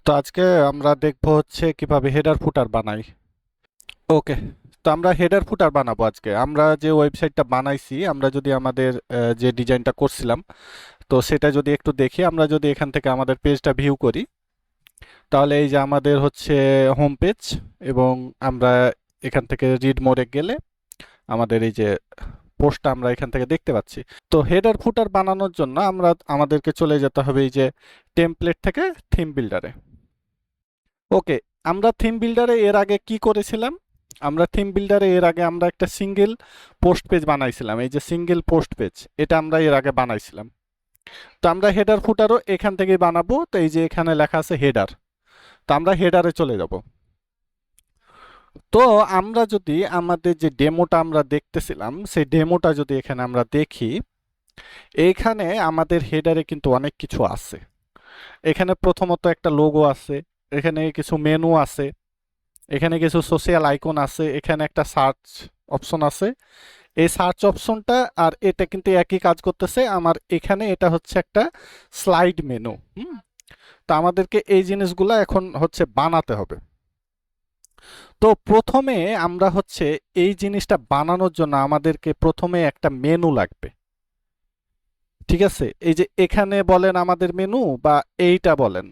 তো আজকে আমরা দেখবো হচ্ছে কিভাবে হেডার ফুটার বানাই। ওকে, তো আমরা হেডার ফুটার বানাবো আজকে। আমরা যে ওয়েবসাইটটা বানাইছি, আমরা যদি আমাদের যে ডিজাইনটা করছিলাম, তো সেটা যদি একটু দেখি, আমরা যদি এখান থেকে আমাদের পেজটা ভিউ করি, তাহলে এই যে আমাদের হচ্ছে হোম পেজ, এবং আমরা এখান থেকে রিড মোডে গেলে আমাদের এই যে পোস্টটা আমরা এখান থেকে দেখতে পাচ্ছি। তো হেডার ফুটার বানানোর জন্য আমাদেরকে চলে যেতে হবে এই যে টেমপ্লেট থেকে থিম বিল্ডারে। ওকে, আমরা থিম বিল্ডারে এর আগে কি করেছিলাম? আমরা থিম বিল্ডারে এর আগে আমরা একটা সিঙ্গেল পোস্ট পেজ বানাইছিলাম। এই যে সিঙ্গেল পোস্ট পেজ, এটা আমরা এর আগে বানাইছিলাম। তো আমরা হেডার ফুটারও এখান থেকেই বানাবো। তো এই যে এখানে লেখা আছে হেডার, তো আমরা হেডারে চলে যাব। তো আমরা যদি আমাদের যে ডেমোটা আমরা দেখতেছিলাম, সেই ডেমোটা যদি এখানে আমরা দেখি, এইখানে আমাদের হেডারে কিন্তু অনেক কিছু আছে। এখানে প্রথমত একটা লোগো আছে, এখানে কিছু মেনু আছে, এখানে কিছু সোশ্যাল আইকন আছে, এখানে একটা সার্চ অপশন আছে। এই সার্চ অপশনটা আর এটা কিন্তু একই কাজ করতেছে। আমার এখানে এটা হচ্ছে একটা স্লাইড মেনু। তো আমাদেরকে এই জিনিসগুলো এখন হচ্ছে বানাতে হবে। তো প্রথমে আমরা হচ্ছে এই জিনিসটা বানানোর জন্য আমাদেরকে প্রথমে একটা মেনু লাগবে। ঠিক আছে, এই যে এখানে বলেন আমাদের মেনু বা এইটা বলেন,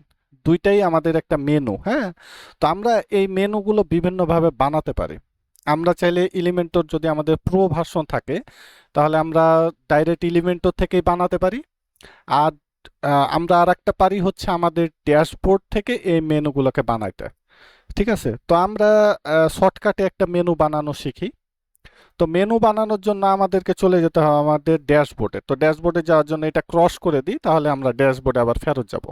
দুইটাই আমাদের একটা মেনু। হ্যাঁ, তো আমরা এই মেনুগুলো বিভিন্নভাবে বানাতে পারি। আমরা চাইলে এলিমেন্টর, যদি আমাদের প্রো ভার্সন থাকে, তাহলে আমরা ডাইরেক্ট এলিমেন্টর থেকেই বানাতে পারি। আর আমরা আর একটা পারি হচ্ছে আমাদের ড্যাশবোর্ড থেকে এই মেনুগুলোকে বানাইতে। ঠিক আছে, তো আমরা শর্টকাটে একটা মেনু বানানো শিখি। তো মেনু বানানোর জন্য আমাদেরকে চলে যেতে হবে আমাদের ড্যাশবোর্ডে। তো ড্যাশবোর্ডে যাওয়ার জন্য এটা ক্রস করে দিই, তাহলে আমরা ড্যাশবোর্ডে আবার ফেরত যাব।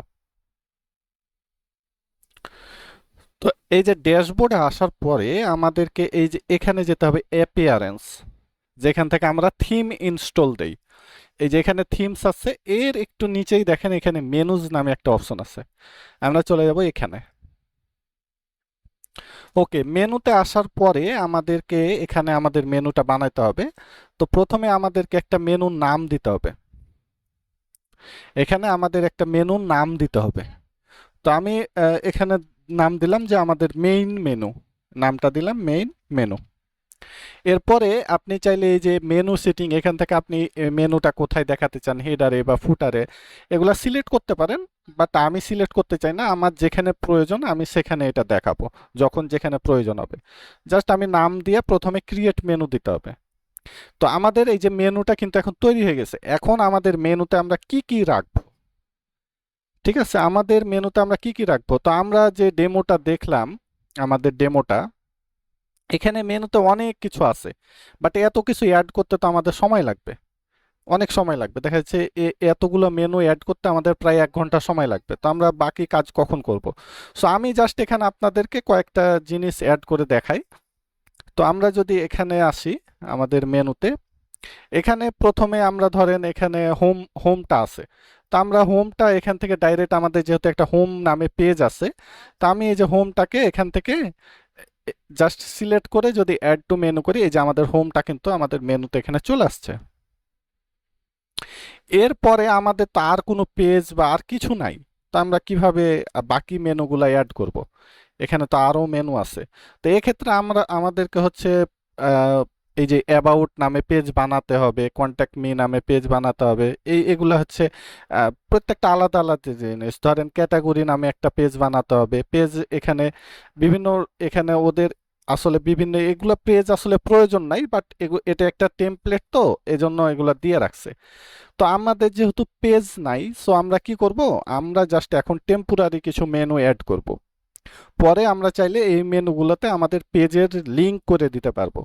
তো এই যে ড্যাশবোর্ডে আসার পরে আমাদেরকে এই যে এখানে যেতে হবে অ্যাপিয়ারেন্স, যেখান থেকে আমরা থিম ইনস্টল দেই। এই যে এখানে থিমস আছে, এর একটু নিচেই দেখেন এখানে মেনুজ নামে একটা অপশন আছে। আমরা চলে যাব এখানে। ওকে, মেনুতে আসার পরে আমাদেরকে এখানে আমাদের মেনুটা বানাইতে হবে। তো প্রথমে আমাদেরকে একটা মেনুর নাম দিতে হবে। এখানে আমাদের একটা মেনুর নাম দিতে হবে। তো আমি এখানে নাম দিলাম যে আমাদের মেইন মেনু, নামটা দিলাম মেইন মেনু। এরপরে আপনি চাইলে এই যে মেনু সেটিং, এখান থেকে আপনি মেনুটা কোথায় দেখাতে চান, হেডারে বা ফুটারে, এগুলা সিলেক্ট করতে পারেন। বাট আমি সিলেক্ট করতে চাই না, আমার যেখানে প্রয়োজন আমি সেখানে এটা দেখাবো, যখন যেখানে প্রয়োজন হবে। জাস্ট আমি নাম দিয়ে প্রথমে ক্রিয়েট মেনু দিতে হবে। তো আমাদের এই যে মেনুটা কিন্তু এখন তৈরি হয়ে গেছে। এখন আমাদের মেনুতে আমরা কি কি রাখবো? ঠিক আছে, আমাদের মেনুতে আমরা কি কি রাখবো? তো আমরা যে ডেমোটা দেখলাম, আমাদের ডেমোটা, এখানে মেনুতে অনেক কিছু আছে। বাট এত কিছু অ্যাড করতে তো আমাদের সময় লাগবে, অনেক সময় লাগবে। দেখা যাচ্ছে এতগুলো মেনু অ্যাড করতে আমাদের প্রায় 1 ঘন্টা সময় লাগবে। তো আমরা বাকি কাজ কখন করব? সো আমি জাস্ট এখানে আপনাদেরকে কয়েকটা জিনিস অ্যাড করে দেখাই। তো আমরা যদি এখানে আসি আমাদের মেনুতে, এখানে প্রথমে আমরা ধরেন এখানে হোমটা আছে। তো আমরা হোমটা এখান থেকে ডাইরেক্ট, আমাদের যেহেতু একটা হোম নামে পেজ আছে, তো আমি এই যে হোমটাকে এখান থেকে জাস্ট সিলেক্ট করে যদি অ্যাড টু মেনু করি, এই যে আমাদের হোমটা কিন্তু আমাদের মেনুতে এখানে চলে আসছে। এরপরে আমাদের তো আর কোনো পেজ বা আর কিছু নাই। তো আমরা কিভাবে বাকি মেনুগুলা অ্যাড করব? এখানে তো আরো মেনু আছে। তো এক্ষেত্রে আমাদেরকে হচ্ছে আহ, এই যে অ্যাবাউট নামে পেজ বানাতে হবে, কন্ট্যাক্ট মি নামে পেজ বানাতে হবে। এগুলা হচ্ছে প্রত্যেকটা আলাদা আলাদা জিনিস। ধরেন ক্যাটাগরি নামে একটা পেজ বানাতে হবে, পেজ এখানে বিভিন্ন, এখানে ওদের আসলে বিভিন্ন, এগুলা পেজ আসলে প্রয়োজন নাই, বাট এটা একটা টেমপ্লেট, তো এজন্য এগুলা দিয়ে রাখছে। তো আমাদের যেহেতু পেজ নাই, সো আমরা কি করব? আমরা জাস্ট এখন টেম্পোরারি কিছু মেনু অ্যাড করব। পরে আমরা চাইলে এই মেনুগুলোতে আমাদের পেজের লিংক করে দিতে পারবো।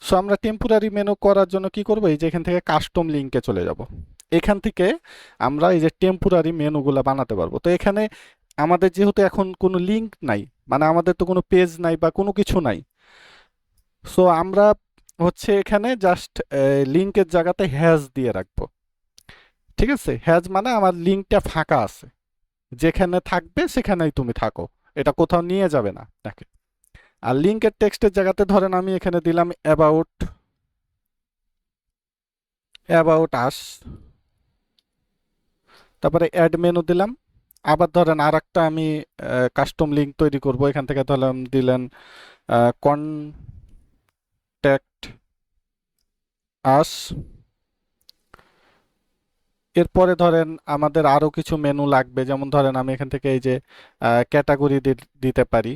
সো আমরা টেম্পোরারি মেনু করার জন্য কি করব? এই যে এখান থেকে কাস্টম লিংকে চলে যাব। এখান থেকে আমরা এই যে টেম্পোরারি মেনুগুলো বানাতে পারবো। তো এখানে আমাদের যেহেতু এখন কোনো লিংক নাই, মানে আমাদের তো কোনো পেজ নাই বা কোনো কিছু নাই, সো আমরা হচ্ছে এখানে জাস্ট লিংকের জায়গাতে হ্যাশ দিয়ে রাখবো। ঠিক আছে, হ্যাজ মানে আমার লিঙ্কটা ফাঁকা আছে, যেখানে থাকবে সেখানেই তুমি থাকো, এটা কোথাও নিয়ে যাবে না তাকে। আর লিঙ্কের টেক্সটের জায়গাতে ধরেন আমি এখানে দিলাম অ্যাবাউট, অ্যাবাউট আস, তারপরে অ্যাড মেনু দিলাম। আবার ধরেন আর একটা আমি কাস্টম লিঙ্ক তৈরি করব, এখান থেকে ধরলাম দিলেন কন্ট্যাক্ট আস। এরপরে ধরেন আমাদের আরো কিছু মেনু লাগবে, যেমন ধরেন আমি এখান থেকে এই যে ক্যাটাগরি দিতে পারি।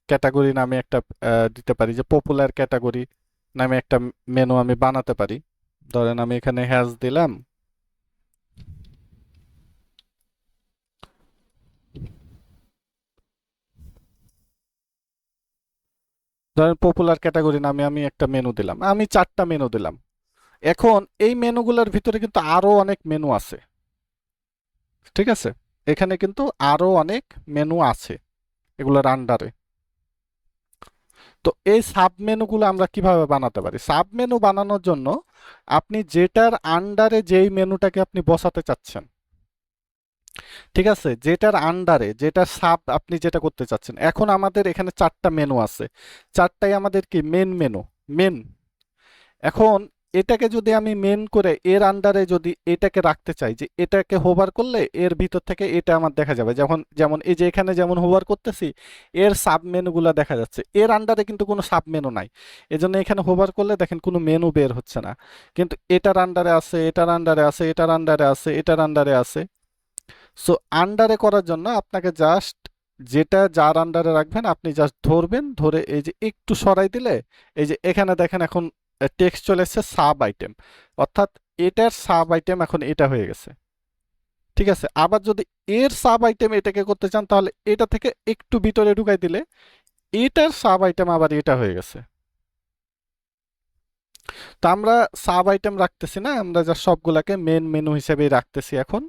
ক্যাটাগরি নামে একটা দিতে পারি, যে পপুলার ক্যাটাগরি নামে একটা মেনু আমি বানাতে পারি। ধরেন আমি এখানে হ্যাশ দিলাম। ধরেন পপুলার ক্যাটাগরি নামে আমি একটা মেনু দিলাম, আমি 4টা মেনু দিলাম। এখন এই মেনুগুলোর ভিতরে কিন্তু আরো অনেক মেনু আছে, ঠিক আছে? এখানে কিন্তু আরো অনেক মেনু আছে এগুলোর আন্ডারে। তো এই সাব মেনুগুলো আমরা কিভাবে বানাতে পারি? সাব মেনু বানানোর জন্য আপনি যেটার আন্ডারে যেই মেনুটাকে আপনি বসাতে চাচ্ছেন, ঠিক আছে, যেটার আন্ডারে যেটা সাব আপনি যেটা করতে চাচ্ছেন। এখন আমাদের এখানে 4টা মেনু আছে, 4টাই আমাদের কি মেন মেনু, মেন। এখন এটাকে যদি আমি মেন করে এর আন্ডারে যদি এটাকে রাখতে চাই, যে এটাকে হোভার করলে এর ভিতর থেকে এটা আমার দেখা যাবে, যখন যেমন এই যে এখানে যেমন হোভার করতেছি এর সাব মেনুগুলা দেখা যাচ্ছে, এর আন্ডারে কিন্তু কোনো সাব মেনু নাই। এজন্য এখানে হোভার করলে দেখেন কোনো মেনু বের হচ্ছে না, কিন্তু এটার আন্ডারে আছে, এটার আন্ডারে আছে, এটার আন্ডারে আছে, এটার আন্ডারে আছে। সো আন্ডারে করার জন্য আপনাকে জাস্ট যেটা যার আন্ডারে রাখবেন আপনি জাস্ট ধরবেন, ধরে এই যে একটু সরাই দিলে এই যে এখানে দেখেন এখন টেক্সট চলে এসেছে সাব আইটেম, অর্থাৎ এটার সাব আইটেম এখন এটা হয়ে গেছে, ঠিক আছে? আবার যদি এর সাব আইটেম এটাকে করতে চান তাহলে এটা থেকে একটু ভিতরে ঢুকাই দিলে এটার সাব আইটেম আবার এটা হয়ে গেছে। তো আমরা সাব আইটেম রাখতেছি না, আমরা যা সবগুলাকে মেন মেনু হিসেবেই রাখতেছি এখন।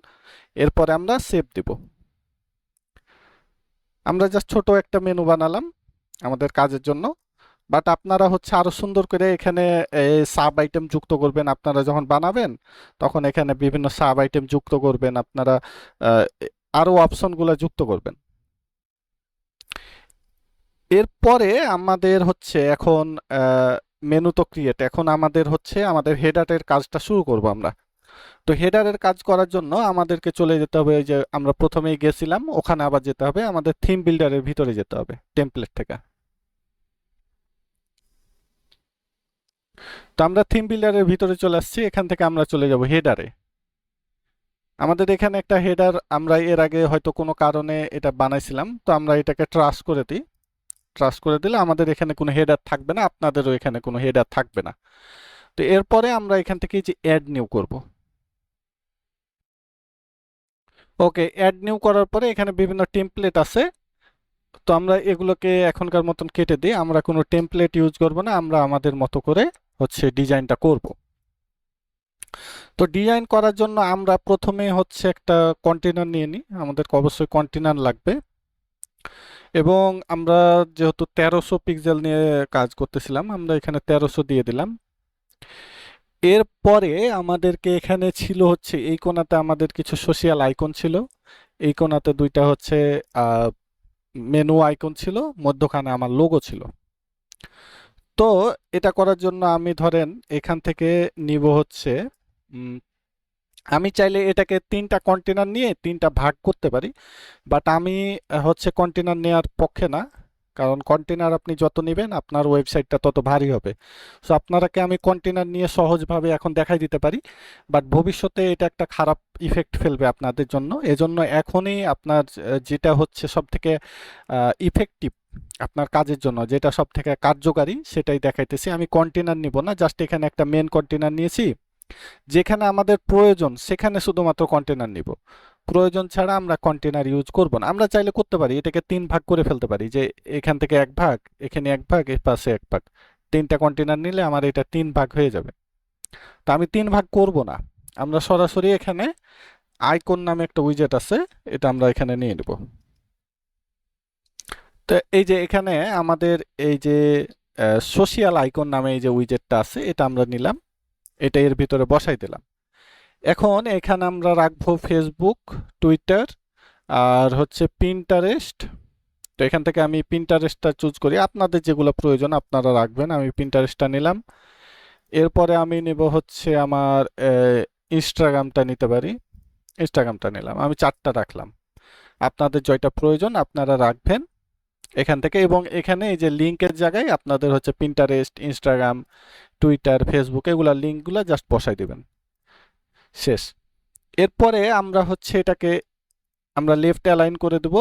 এরপরে আমরা সেভ দিব। আমরা জাস্ট ছোট একটা মেনু বানালাম আমাদের কাজের জন্য, বাট আপনারা হচ্ছে আরো সুন্দর করে এখানে সাব আইটেম যুক্ত করবেন। আপনারা যখন বানাবেন তখন এখানে বিভিন্ন সাব আইটেম যুক্ত করবেন, আপনারা আহ, আরো অপশনগুলো যুক্ত করবেন। এরপরে আমাদের হচ্ছে এখন মেনু তো ক্রিয়েট, এখন আমাদের হচ্ছে আমাদের হেডারের কাজটা শুরু করব আমরা। তো হেডারের কাজ করার জন্য আমাদেরকে চলে যেতে হবে, ওই যে আমরা প্রথমেই গেছিলাম ওখানে আবার যেতে হবে, আমাদের থিম বিল্ডারের ভিতরে যেতে হবে টেমপ্লেট থেকে। তো আমরা থিম বিল্ডারের ভিতরে চলে আসছি, এখান থেকে আমরা চলে যাব হেডারে। আমাদের এখানে একটা হেডার আমরা এর আগে হয়তো কোনো কারণে এটা বানাইছিলাম, তো আমরা এটাকে ট্রাশ করে দিই। ট্রাশ করে দিলে আমাদের এখানে কোনো হেডার থাকবে না, আপনাদেরও এখানে কোনো হেডার থাকবে না। তো এরপরে আমরা এখান থেকে যে অ্যাড নিউ করব। ওকে, অ্যাড নিউ করার পরে এখানে বিভিন্ন টেমপ্লেট আছে, তো আমরা এগুলোকে এখনকার মতন কেটে দিই। আমরা কোনো টেমপ্লেট ইউজ করব না, আমরা আমাদের মতো করে হচ্ছে ডিজাইনটা করব। তো ডিজাইন করার জন্য আমরা প্রথমে হচ্ছে একটা কন্টেনার নিয়ে নিই, আমাদের অবশ্যই কন্টেনার লাগবে। এবং আমরা যেহেতু 1300 পিক্সেল নিয়ে কাজ করতেছিলাম, আমরা এখানে 1300 দিয়ে দিলাম। এরপরে আমাদেরকে এখানে ছিল হচ্ছে এই কোণাতে আমাদের কিছু সোশিয়াল আইকন ছিল, এই কোণাতে দুইটা হচ্ছে মেনু আইকন ছিল, মধ্যখানে আমার লোগো ছিল। তো এটা করার জন্য আমি ধরেন এখান থেকে নিব হচ্ছে উম, আমি চাইলে এটাকে 3টা কন্টেনার নিয়ে 3টা ভাগ করতে পারি, বাট আমি হচ্ছে কন্টেনার নেয়ার পক্ষে না, কারণ কন্টেনার আপনি যত নেবেন আপনার ওয়েবসাইটটা তত ভারী হবে। সো আপনারাকে আমি কন্টেনার নিয়ে সহজভাবে এখন দেখাই দিতে পারি, বাট ভবিষ্যতে এটা একটা খারাপ ইফেক্ট ফেলবে আপনাদের জন্য। এজন্য এখনই আপনার যেটা হচ্ছে সব থেকে ইফেক্টিভ আপনার কাজের জন্য, যেটা সব থেকে কার্যকারী সেটাই দেখাইতেছি। আমি কন্টেনার নিব না, জাস্ট এখানে একটা মেন কন্টেনার নিয়েছি, যেখানে আমাদের প্রয়োজন সেখানে শুধুমাত্র কন্টেনার নিব, প্রয়োজন ছাড়া আমরা কন্টেনার ইউজ করব না। আমরা চাইলে করতে পারি, এটাকে 3 ভাগ করে ফেলতে পারি, যে এখান থেকে 1 ভাগ, এখানে 1 ভাগ, এর পাশে 1 ভাগ। 3টা কন্টেনার নিলে আমার এটা 3 ভাগ হয়ে যাবে। তো আমি 3 ভাগ করব না, আমরা সরাসরি এখানে আইকন নামে একটা উইজেট আছে, এটা আমরা এখানে নিয়ে নেব। তো এই যে এখানে আমাদের এই যে সোশিয়াল আইকন নামে এই যে উইজেটটা আছে এটা আমরা নিলাম, এটা এর ভিতরে বসাই দিলাম। এখন এখানে আমরা রাখবো ফেসবুক, টুইটার আর হচ্ছে পিন্টারেস্ট। তো এখান থেকে আমি পিন্টারেস্টটা চুজ করি, আপনাদের যেগুলো প্রয়োজন আপনারা রাখবেন। আমি পিন্টারেস্টটা নিলাম। এরপরে আমি নেব হচ্ছে আমার ইনস্টাগ্রামটা নিতে পারি, ইনস্টাগ্রামটা নিলাম, আমি 4টা রাখলাম। আপনাদের যেটা প্রয়োজন আপনারা রাখবেন এখান থেকে, এবং এখানে এই যে লিঙ্কের জায়গায় আপনাদের হচ্ছে পিন্টারেস্ট, ইনস্টাগ্রাম, টুইটার, ফেসবুক এগুলা লিঙ্কগুলা জাস্ট বসাই দিবেন। শেষ। এরপরে আমরা হচ্ছে এটাকে আমরা লেফট অ্যালাইন করে দেব,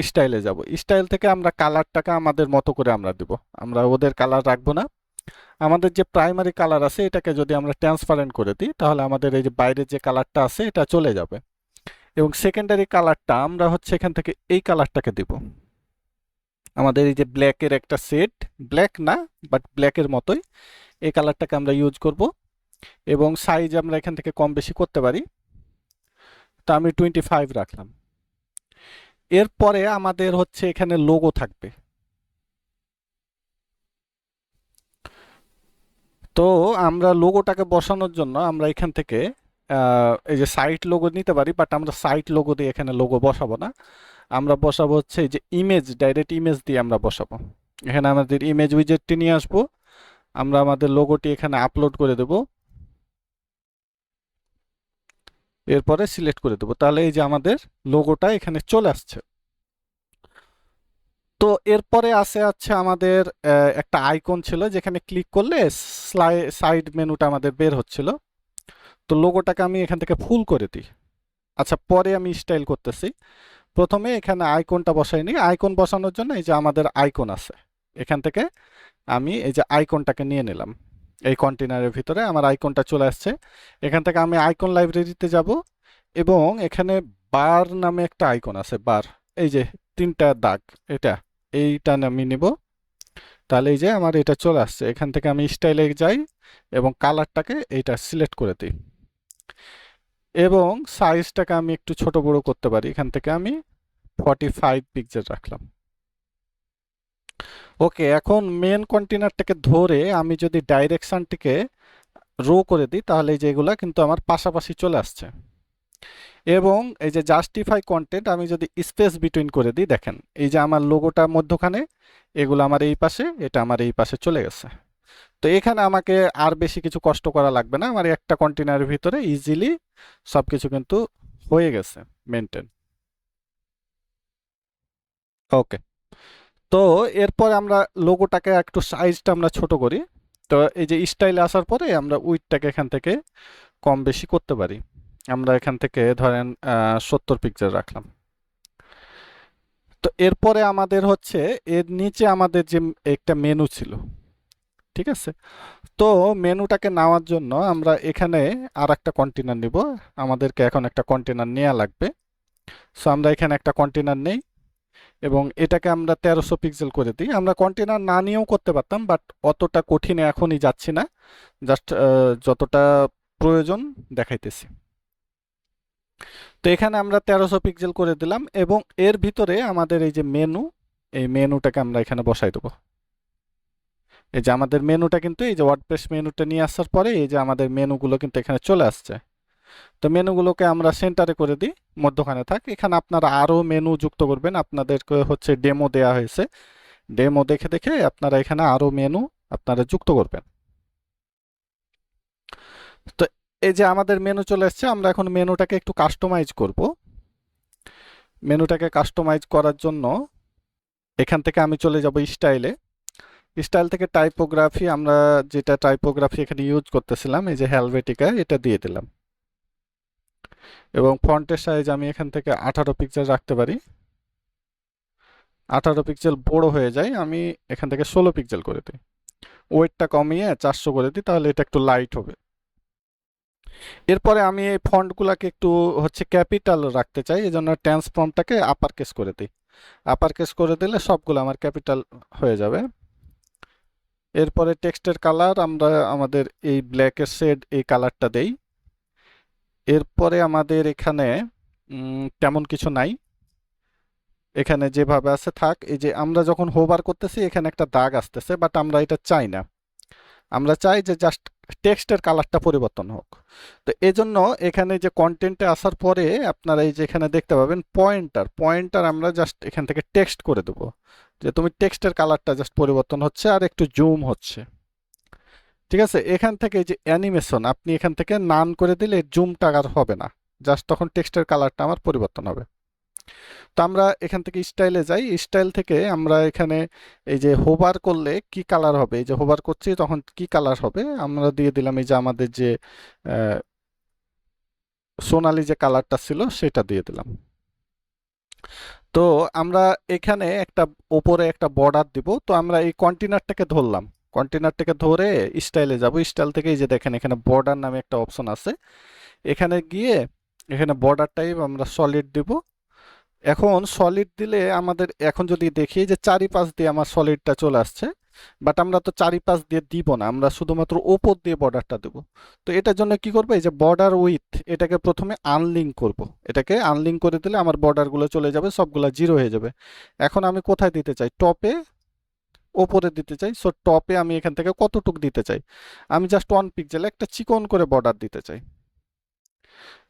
স্টাইলে যাব। স্টাইল থেকে আমরা কালারটাকে আমাদের মতো করে আমরা দেব, আমরা ওদের কালার রাখবো না। আমাদের যে প্রাইমারি কালার আছে এটাকে যদি আমরা ট্রান্সপারেন্ট করে দিই তাহলে আমাদের এই যে বাইরের যে কালারটা আছে এটা চলে যাবে, এবং সেকেন্ডারি কালারটা আমরা হচ্ছে এখান থেকে এই কালারটাকে দিব। আমাদের এই যে ব্ল্যাকের একটা সেট, ব্ল্যাক না বাট ব্ল্যাকের মতোই এই কালারটাকে আমরা ইউজ করব, এবং সাইজ আমরা এখান থেকে কম বেশি করতে পারি। তো আমি 25 রাখলাম। এরপরে আমাদের হচ্ছে এখানে লোগো থাকবে। তো আমরা লোগোটাকে বসানোর জন্য আমরা এখান থেকে এই যে সাইট লোগো নিতে পারি, বাট আমরা সাইট লোগো দিয়ে এখানে লোগো বসাবো না। আমরা বসাবো হচ্ছে এই যে ইমেজ, ডাইরেক্ট ইমেজ দিয়ে আমরা বসাবো। এখানে আমাদের ইমেজ উইজেটটি নিয়ে আসবো, আমরা আমাদের লোগোটি এখানে আপলোড করে দেব, এরপরে সিলেক্ট করে দেবো, তাহলে এই যে আমাদের লোগোটা এখানে চলে আসছে। তো এরপরে আছে আমাদের একটা আইকন ছিল যেখানে ক্লিক করলে সাইড মেনুটা আমাদের বের হচ্ছিল। তো লোগোটাকে আমি এখান থেকে ফুল করে দিই। আচ্ছা, পরে আমি স্টাইল করতেছি। প্রথমে এখানে আইকনটা বসাই নি। আইকন বসানোর জন্য এই যে আমাদের আইকন আছে, এখান থেকে আমি এই যে আইকনটাকে নিয়ে নিলাম। এই কন্টেনারের ভিতরে আমার আইকনটা চলে আসছে। এখান থেকে আমি আইকন লাইব্রেরিতে যাব, এবং এখানে বার নামে একটা আইকন আছে, বার, এই যে তিনটা দাগ, এইটা আমি নিব। তাহলে এই যে আমার এটা চলে আসছে। এখান থেকে আমি স্টাইলে যাই এবং কালারটাকে এইটা সিলেক্ট করে দিই, এবং সাইজটাকে আমি একটু ছোট বড় করতে পারি। এখান থেকে আমি 45 পিক্সেল রাখলাম। ওকে, এখন মেন কন্টেনারটাকে ধরে আমি যদি ডাইরেকশনটিকে রো করে দিই তাহলে এই যে এগুলা কিন্তু আমার পাশাপাশি চলে আসছে। এবং এই যে জাস্টিফাই কন্টেন্ট আমি যদি স্পেস বিটুইন করে দিই, দেখেন এই যে আমার লোগোটা মধ্যখানে, এগুলো আমার এই পাশে, এটা আমার এই পাশে চলে গেছে। তো এখানে আমাকে আর বেশি কিছু কষ্ট করা লাগবে না, আমার একটা কন্টেনারের ভিতরে ইজিলি সবকিছু কিন্তু হয়ে গেছে মেনটেন। ওকে, তো এরপর আমরা লোগোটাকে একটু সাইজটা আমরা ছোট করি। তো এই যে স্টাইলে আসার পরে আমরা উইডটাকে এখান থেকে কম বেশি করতে পারি। আমরা এখান থেকে ধরেন 70 পিক্সেল রাখলাম। তো এরপরে আমাদের হচ্ছে এর নিচে আমাদের যে একটা মেনু ছিল, ঠিক আছে? তো মেনুটাকে নেওয়ার জন্য আমরা এখানে আর একটা কন্টেনার নিব। আমাদেরকে এখন একটা কন্টেনার নেওয়া লাগবে। সো আমরা এখানে একটা কন্টেনার নেই, এবং এটাকে আমরা 1300 পিক্সেল করে দিই। আমরা কন্টেনার না নিয়েও করতে পারতাম, বাট অতটা কঠিনে এখনই যাচ্ছি না, জাস্ট যতটা প্রয়োজন দেখাইতেছি। তো এখানে আমরা 1300 পিক্সেল করে দিলাম, এবং এর ভিতরে আমাদের এই যে মেনু, এই মেনুটাকে আমরা এখানে বসাই দেবো। এই যে আমাদের মেনুটা কিন্তু এই যে ওয়ার্ডপ্রেস মেনুটা নিয়ে আসার পরে এই যে আমাদের মেনুগুলো কিন্তু এখানে চলে আসছে। তো মেনুগুলোকে আমরা সেন্টারে করে দিই, মধ্যখানে থাক। এখানে আপনারা আরো মেনু যুক্ত করবেন, আপনাদেরকে হচ্ছে ডেমো দেয়া হয়েছে, ডেমো দেখে দেখে আপনারা এখানে আরো মেনু আপনারা যুক্ত করবেন। তো এই যে আমাদের মেনু চলে এসেছে, আমরা এখন মেনুটাকে একটু কাস্টমাইজ করব। মেনুটাকে কাস্টমাইজ করার জন্য এখান থেকে আমি চলে যাব স্টাইলে। স্টাইল থেকে টাইপোগ্রাফি, আমরা যেটা টাইপোগ্রাফি এখানে ইউজ করতেছিলাম এই যে হেলভেটিকা, এটা দিয়ে দিলাম, এবং ফন্টের সাইজ আমি এখান থেকে 18 পিক্সেল রাখতে পারি। 18 পিক্সেল বড় হয়ে যায়, আমি এখান থেকে 16 পিক্সেল করে দিই। ওয়েটটা কমিয়ে 400 করে দিই, তাহলে এটা একটু লাইট হবে। এরপরে আমি এই ফন্টগুলোকে একটু হচ্ছে ক্যাপিটাল রাখতে চাই, এই জন্য ট্রান্সফর্মটাকে আপার কেস করে দিই। আপার কেস করে দিলে সবগুলো আমার ক্যাপিটাল হয়ে যাবে। এরপরে টেক্সটের কালার আমরা আমাদের এই ব্ল্যাকের শেড, এই কালারটা দেই। এরপরে আমাদের এখানে তেমন কিছু নাই, এখানে যেভাবে আছে থাক। এই যে আমরা যখন হোভার করতেছি এখানে একটা দাগ আসতেছে, বাট আমরা এটা চাই না, আমরা চাই যে জাস্ট টেক্সটের কালারটা পরিবর্তন হোক। তো এজন্য এখানে যে কন্টেন্টে আসার পরে আপনারা এই যে এখানে দেখতে পাবেন পয়েন্টার, পয়েন্টার আমরা জাস্ট এখান থেকে টেক্সট করে দেবো যে তুমি টেক্সটের কালারটা জাস্ট পরিবর্তন হচ্ছে আর একটু জুম হচ্ছে, ঠিক আছে? এখান থেকে এই যে অ্যানিমেশন, আপনি এখান থেকে নান করে দিলে জুমটা আর হবে না, জাস্ট তখন টেক্সটের কালারটা আমার পরিবর্তন হবে। তো আমরা এখান থেকে স্টাইলে যাই, স্টাইল থেকে আমরা এখানে এই যে হোভার করলে কি কালার হবে, এই যে হোভার করছি তখন কি কালার হবে আমরা দিয়ে দিলাম এই যে আমাদের যে আহ, সোনালী যে কালারটা ছিল সেটা দিয়ে দিলাম। তো আমরা এখানে একটা উপরে একটা বর্ডার দিব, তো আমরা এই কন্টেনারটাকে ধরলাম, কন্টেনারটাকে ধরে স্টাইলে যাব, স্টাইল থেকে এই যে দেখেন এখানে বর্ডার নামে একটা অপশন আছে, এখানে গিয়ে এখানে বর্ডার টাইপ আমরা সলিড দিব। এখন সলিড দিলে আমাদের এখন যদি দেখি যে চারিপাশ দিয়ে আমার সলিডটা চলে আসছে, বাট আমরা তো চারিপাশ দিয়ে দিব না, আমরা শুধুমাত্র ওপর দিয়ে বর্ডারটা দেব। তো এটার জন্য কি করবো, এই যে বর্ডার উইথ এটাকে প্রথমে আনলিঙ্ক করব, এটাকে আনলিঙ্ক করে দিলে আমার বর্ডারগুলো চলে যাবে, সবগুলা জিরো হয়ে যাবে। এখন আমি কোথায় দিতে চাই, টপে, ওপরে দিতে চাই। সো টপে আমি এখান থেকে কতটুক দিতে চাই, আমি জাস্ট 1 পিক্সেল একটা চিকন করে বর্ডার দিতে চাই।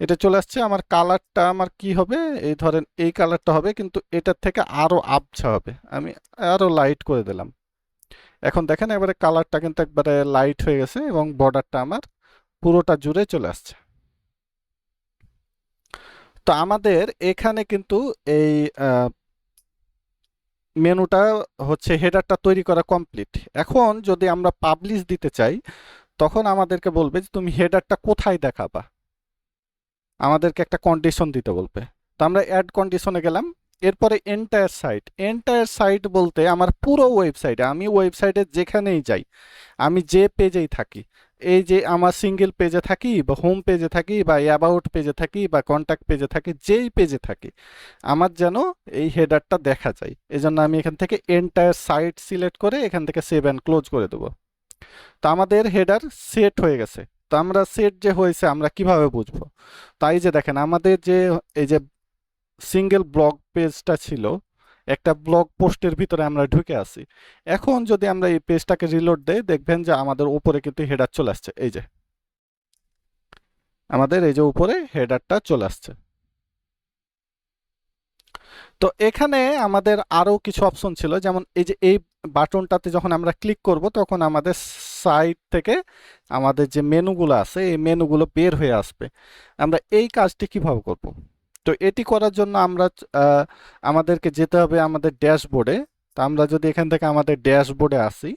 এটা চলে আসছে। আমার কালারটা আমার কি হবে, এই ধরেন এই কালারটা হবে, কিন্তু এটার থেকে আরো আবছা হবে, আমি আরো লাইট করে দিলাম। এখন দেখেন এবারে কালারটা কিন্তু একবারে লাইট হয়ে গেছে এবং বর্ডারটা আমার পুরোটা জুড়ে চলে আসছে। তো আমাদের এখানে কিন্তু এই মেনুটা হচ্ছে হেডারটা তৈরি করা কমপ্লিট। এখন যদি আমরা পাবলিশ দিতে চাই তখন আমাদেরকে বলবে যে তুমি হেডারটা কোথায় দেখাবা, আমাদেরকে একটা কন্ডিশন দিতে বলবে। তো আমরা অ্যাড কন্ডিশনে গেলাম, এরপরে এন্টায়ার সাইট। এন্টায়ার সাইট বলতে আমার পুরো ওয়েবসাইটে, আমি ওয়েবসাইটে যেখানেই যাই, আমি যে পেজেই থাকি, এই যে আমার সিঙ্গেল পেজে থাকি বা হোম পেজে থাকি বা অ্যাবাউট পেজে থাকি বা কন্ট্যাক্ট পেজে থাকি, যেই পেজে থাকি আমার যেন এই হেডারটা দেখা যায়, এজন্য আমি এখান থেকে এন্টায়ার সাইট সিলেক্ট করে এখান থেকে সেভ অ্যান্ড ক্লোজ করে দেবো। তো আমাদের হেডার সেট হয়ে গেছে। তো আমরা সেট যে হয়েছে আমরা কিভাবে বুঝবো, তাই যে দেখেন আমাদের যে এই যে সিঙ্গেল ব্লগ পেজটা ছিল, একটা ব্লগ পোস্টের ভিতরে আমরা ঢুকে আছি। এখন যদি আমরা এই পেজটাকে রিলোড দেই দেখবেন যে আমাদের উপরে কিন্তু হেডার চলে আসছে, এই যে আমাদের এই যে উপরে হেডারটা চলে আসছে। তো এখানে আমাদের আরো কিছু অপশন ছিল, যেমন এই যে এই বাটনটাতে যখন আমরা ক্লিক করব তখন আমাদের সাইড থেকে আমাদের যে মেনুগুলো আছে এই মেনুগুলো বের হয়ে আসবে। আমরা এই কাজটি কিভাবে করব, তো এটি করার জন্য আমরা আহ, আমাদেরকে যেতে হবে আমাদের ড্যাশবোর্ডে। তো আমরা যদি এখান থেকে আমাদের ড্যাশবোর্ডে আসি,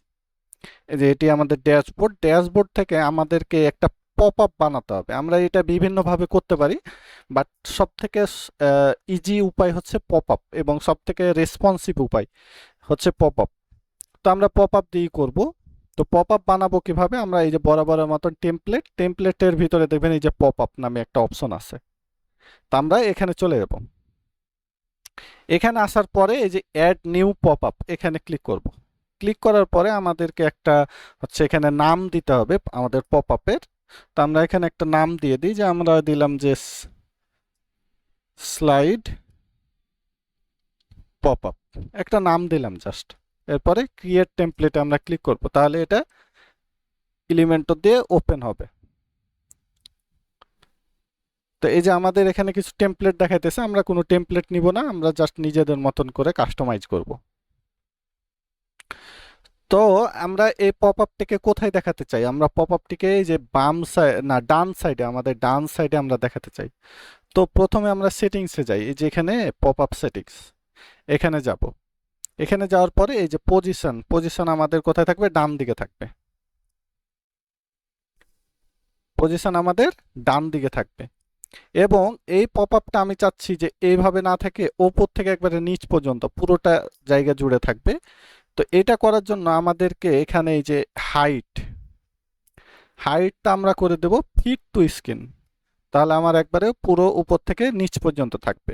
এই যে এটি আমাদের ড্যাশবোর্ড, ড্যাশবোর্ড থেকে আমাদেরকে একটা পপ আপ বানাতে হবে। আমরা এটা বিভিন্নভাবে করতে পারি, বাট সব থেকে ইজি উপায় হচ্ছে পপ আপ এবং সব থেকে রেসপন্সিভ উপায় হচ্ছে পপ আপ। তো আমরা পপ আপ দিয়েই করব। তো পপ আপ বানাবো কিভাবে, আমরা এই যে বরাবরের মতন টেমপ্লেটের ভিতরে দেখবেন এই যে পপ আপ নামে একটা অপশন আছে, তো আমরা এখানে চলে যাব। এখানে আসার পরে এই যে অ্যাড নিউ পপ আপ এখানে ক্লিক করব। ক্লিক করার পরে আমাদেরকে একটা হচ্ছে এখানে নাম দিতে হবে আমাদের পপ আপের। তো আমরা এখানে একটা নাম দিয়ে দিই, যে আমরা দিলাম যে স্লাইড পপ আপ, একটা নাম দিলাম জাস্ট। এরপরে ক্রিয়েট টেমপ্লেটে আমরা ক্লিক করব, তাহলে এটা এলিমেন্টর দিয়ে ওপেন হবে। তো এই যে আমাদের এখানে কিছু টেমপ্লেট দেখাইতেছে, আমরা কোনো টেমপ্লেট নিব না, আমরা জাস্ট নিজেদের মতন করে কাস্টমাইজ করব। তো আমরা এই পপ আপটিকে কোথায় দেখাতে চাই, আমরা পপ আপটিকে এই যে বাম সাইড না ডান সাইডে, আমাদের ডান সাইডে আমরা দেখাতে চাই। তো প্রথমে আমরা সেটিংসে যাই, এই যে এখানে পপ আপ সেটিংস, এখানে যাব। এখানে যাওয়ার পরে এই যে পজিশন, পজিশন আমাদের কোথায় থাকবে, ডান দিকে থাকবে। পজিশন আমাদের ডান দিকে থাকবে এবং এই পপ আপটা আমি চাচ্ছি যে এইভাবে না থাকে, ওপর থেকে একবারে নিচ পর্যন্ত পুরোটা জায়গা জুড়ে থাকবে। তো এটা করার জন্য আমাদেরকে এখানে এই যে হাইটটা আমরা করে দেব ফিট টু স্ক্রিন, তাহলে আমার একবারে পুরো উপর থেকে নিচ পর্যন্ত থাকবে।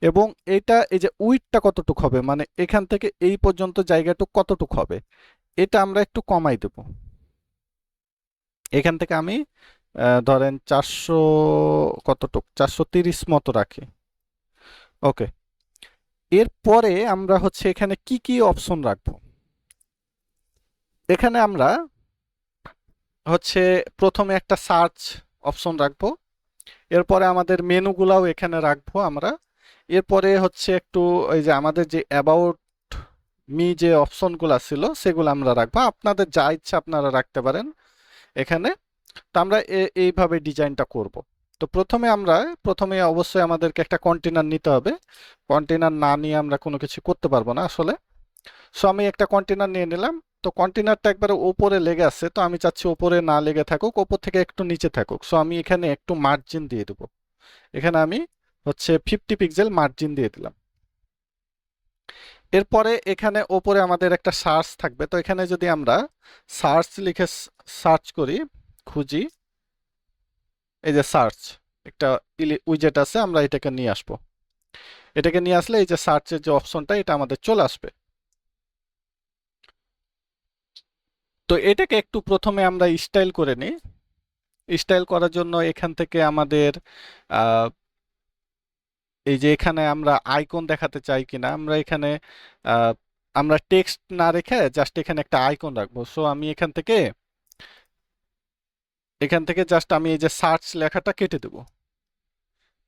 এবং এটা এই যে উইডথটা কতটুক হবে, মানে এখান থেকে এই পর্যন্ত জায়গাটুক কতটুক হবে, এটা আমরা একটু কমাই দেব। এখান থেকে আমি ধরেন 400 কতটুক 430 মতো রাখি। ওকে, এরপরে আমরা হচ্ছে এখানে কি কি অপশন রাখবো, এখানে আমরা হচ্ছে প্রথমে একটা সার্চ অপশন রাখবো, এরপরে আমাদের মেনুগুলাও এখানে রাখবো আমরা। এরপরে হচ্ছে একটু ওই যে আমাদের যে অ্যাবাউট মি যে অপশনগুলো ছিল সেগুলো আমরা রাখবো, আপনাদের যা ইচ্ছা আপনারা রাখতে পারেন এখানে। তো আমরা এইভাবে ডিজাইনটা করব। তো প্রথমে অবশ্যই আমাদেরকে একটা কন্টেনার নিতে হবে। কন্টেনার না নিয়ে আমরা কোনো কিছু করতে পারবো না আসলে। সো আমি একটা কন্টেনার নিয়ে নিলাম। তো কন্টেনারটা একবারে উপরে লেগে আছে, তো আমি চাচ্ছি উপরে না লেগে থাকুক, উপর থেকে একটু নিচে থাকুক। সো আমি এখানে একটু মার্জিন দিয়ে দেবো। এখানে আমি হচ্ছে 50 পিক্সেল মার্জিন দিয়ে দিলাম। এরপরে এখানে ওপরে আমাদের একটা সার্চ থাকবে। তো এখানে যদি আমরা সার্চ লিখে সার্চ করি, খুঁজি, এই যে সার্চ একটা উইজেট আছে, আমরা এটাকে নিয়ে আসবো। এটাকে নিয়ে আসলে এই যে সার্চের যে অপশনটা, এটা আমাদের চলে আসবে। তো এটাকে একটু প্রথমে আমরা স্টাইল করে নিই। স্টাইল করার জন্য এখান থেকে আমাদের আহ, এই যে এখানে আমরা আইকন দেখাতে চাই কিনা, আমরা এখানে আহ, আমরা টেক্সট না রেখে জাস্ট এখানে একটা আইকন রাখবো। সো আমি এখান থেকে জাস্ট আমি এই যে সার্চ লেখাটা কেটে দেব।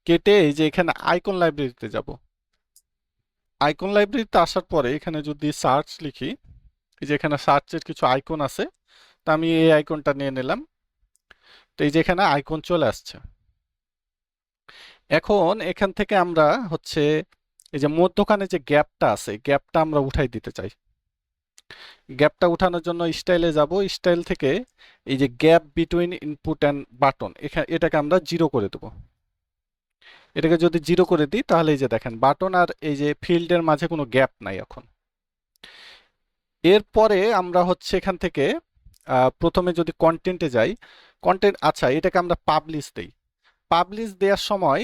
কেটে এই যে এখানে আইকন লাইব্রেরিতে যাব। আইকন লাইব্রেরিতে আসার পরে এখানে যদি সার্চ লিখি, এই যে এখানে সার্চের কিছু আইকন আছে, তো আমি এই আইকনটা নিয়ে নিলাম। তো এই যে এখানে আইকন চলে আসছে। এখন এখান থেকে আমরা হচ্ছে এই যে মধ্যখানে যে গ্যাপটা আছে, গ্যাপটা আমরা উঠাই দিতে চাই। গ্যাপটা উঠানোর জন্য স্টাইলে যাব। স্টাইল থেকে এই যে gap between input and button, এটাকে আমরা 0 করে দেব। এটাকে যদি 0 করে দিই, তাহলে এই যে দেখেন বাটন আর এই যে ফিল্ডের মাঝে কোনো গ্যাপ নাই এখন। এরপরে আমরা হচ্ছে এখান থেকে প্রথমে যদি কন্টেন্টে যাই, কন্টেন্ট, আচ্ছা, এটাকে আমরা পাবলিশ দেই। পাবলিশ দেওয়ার সময়,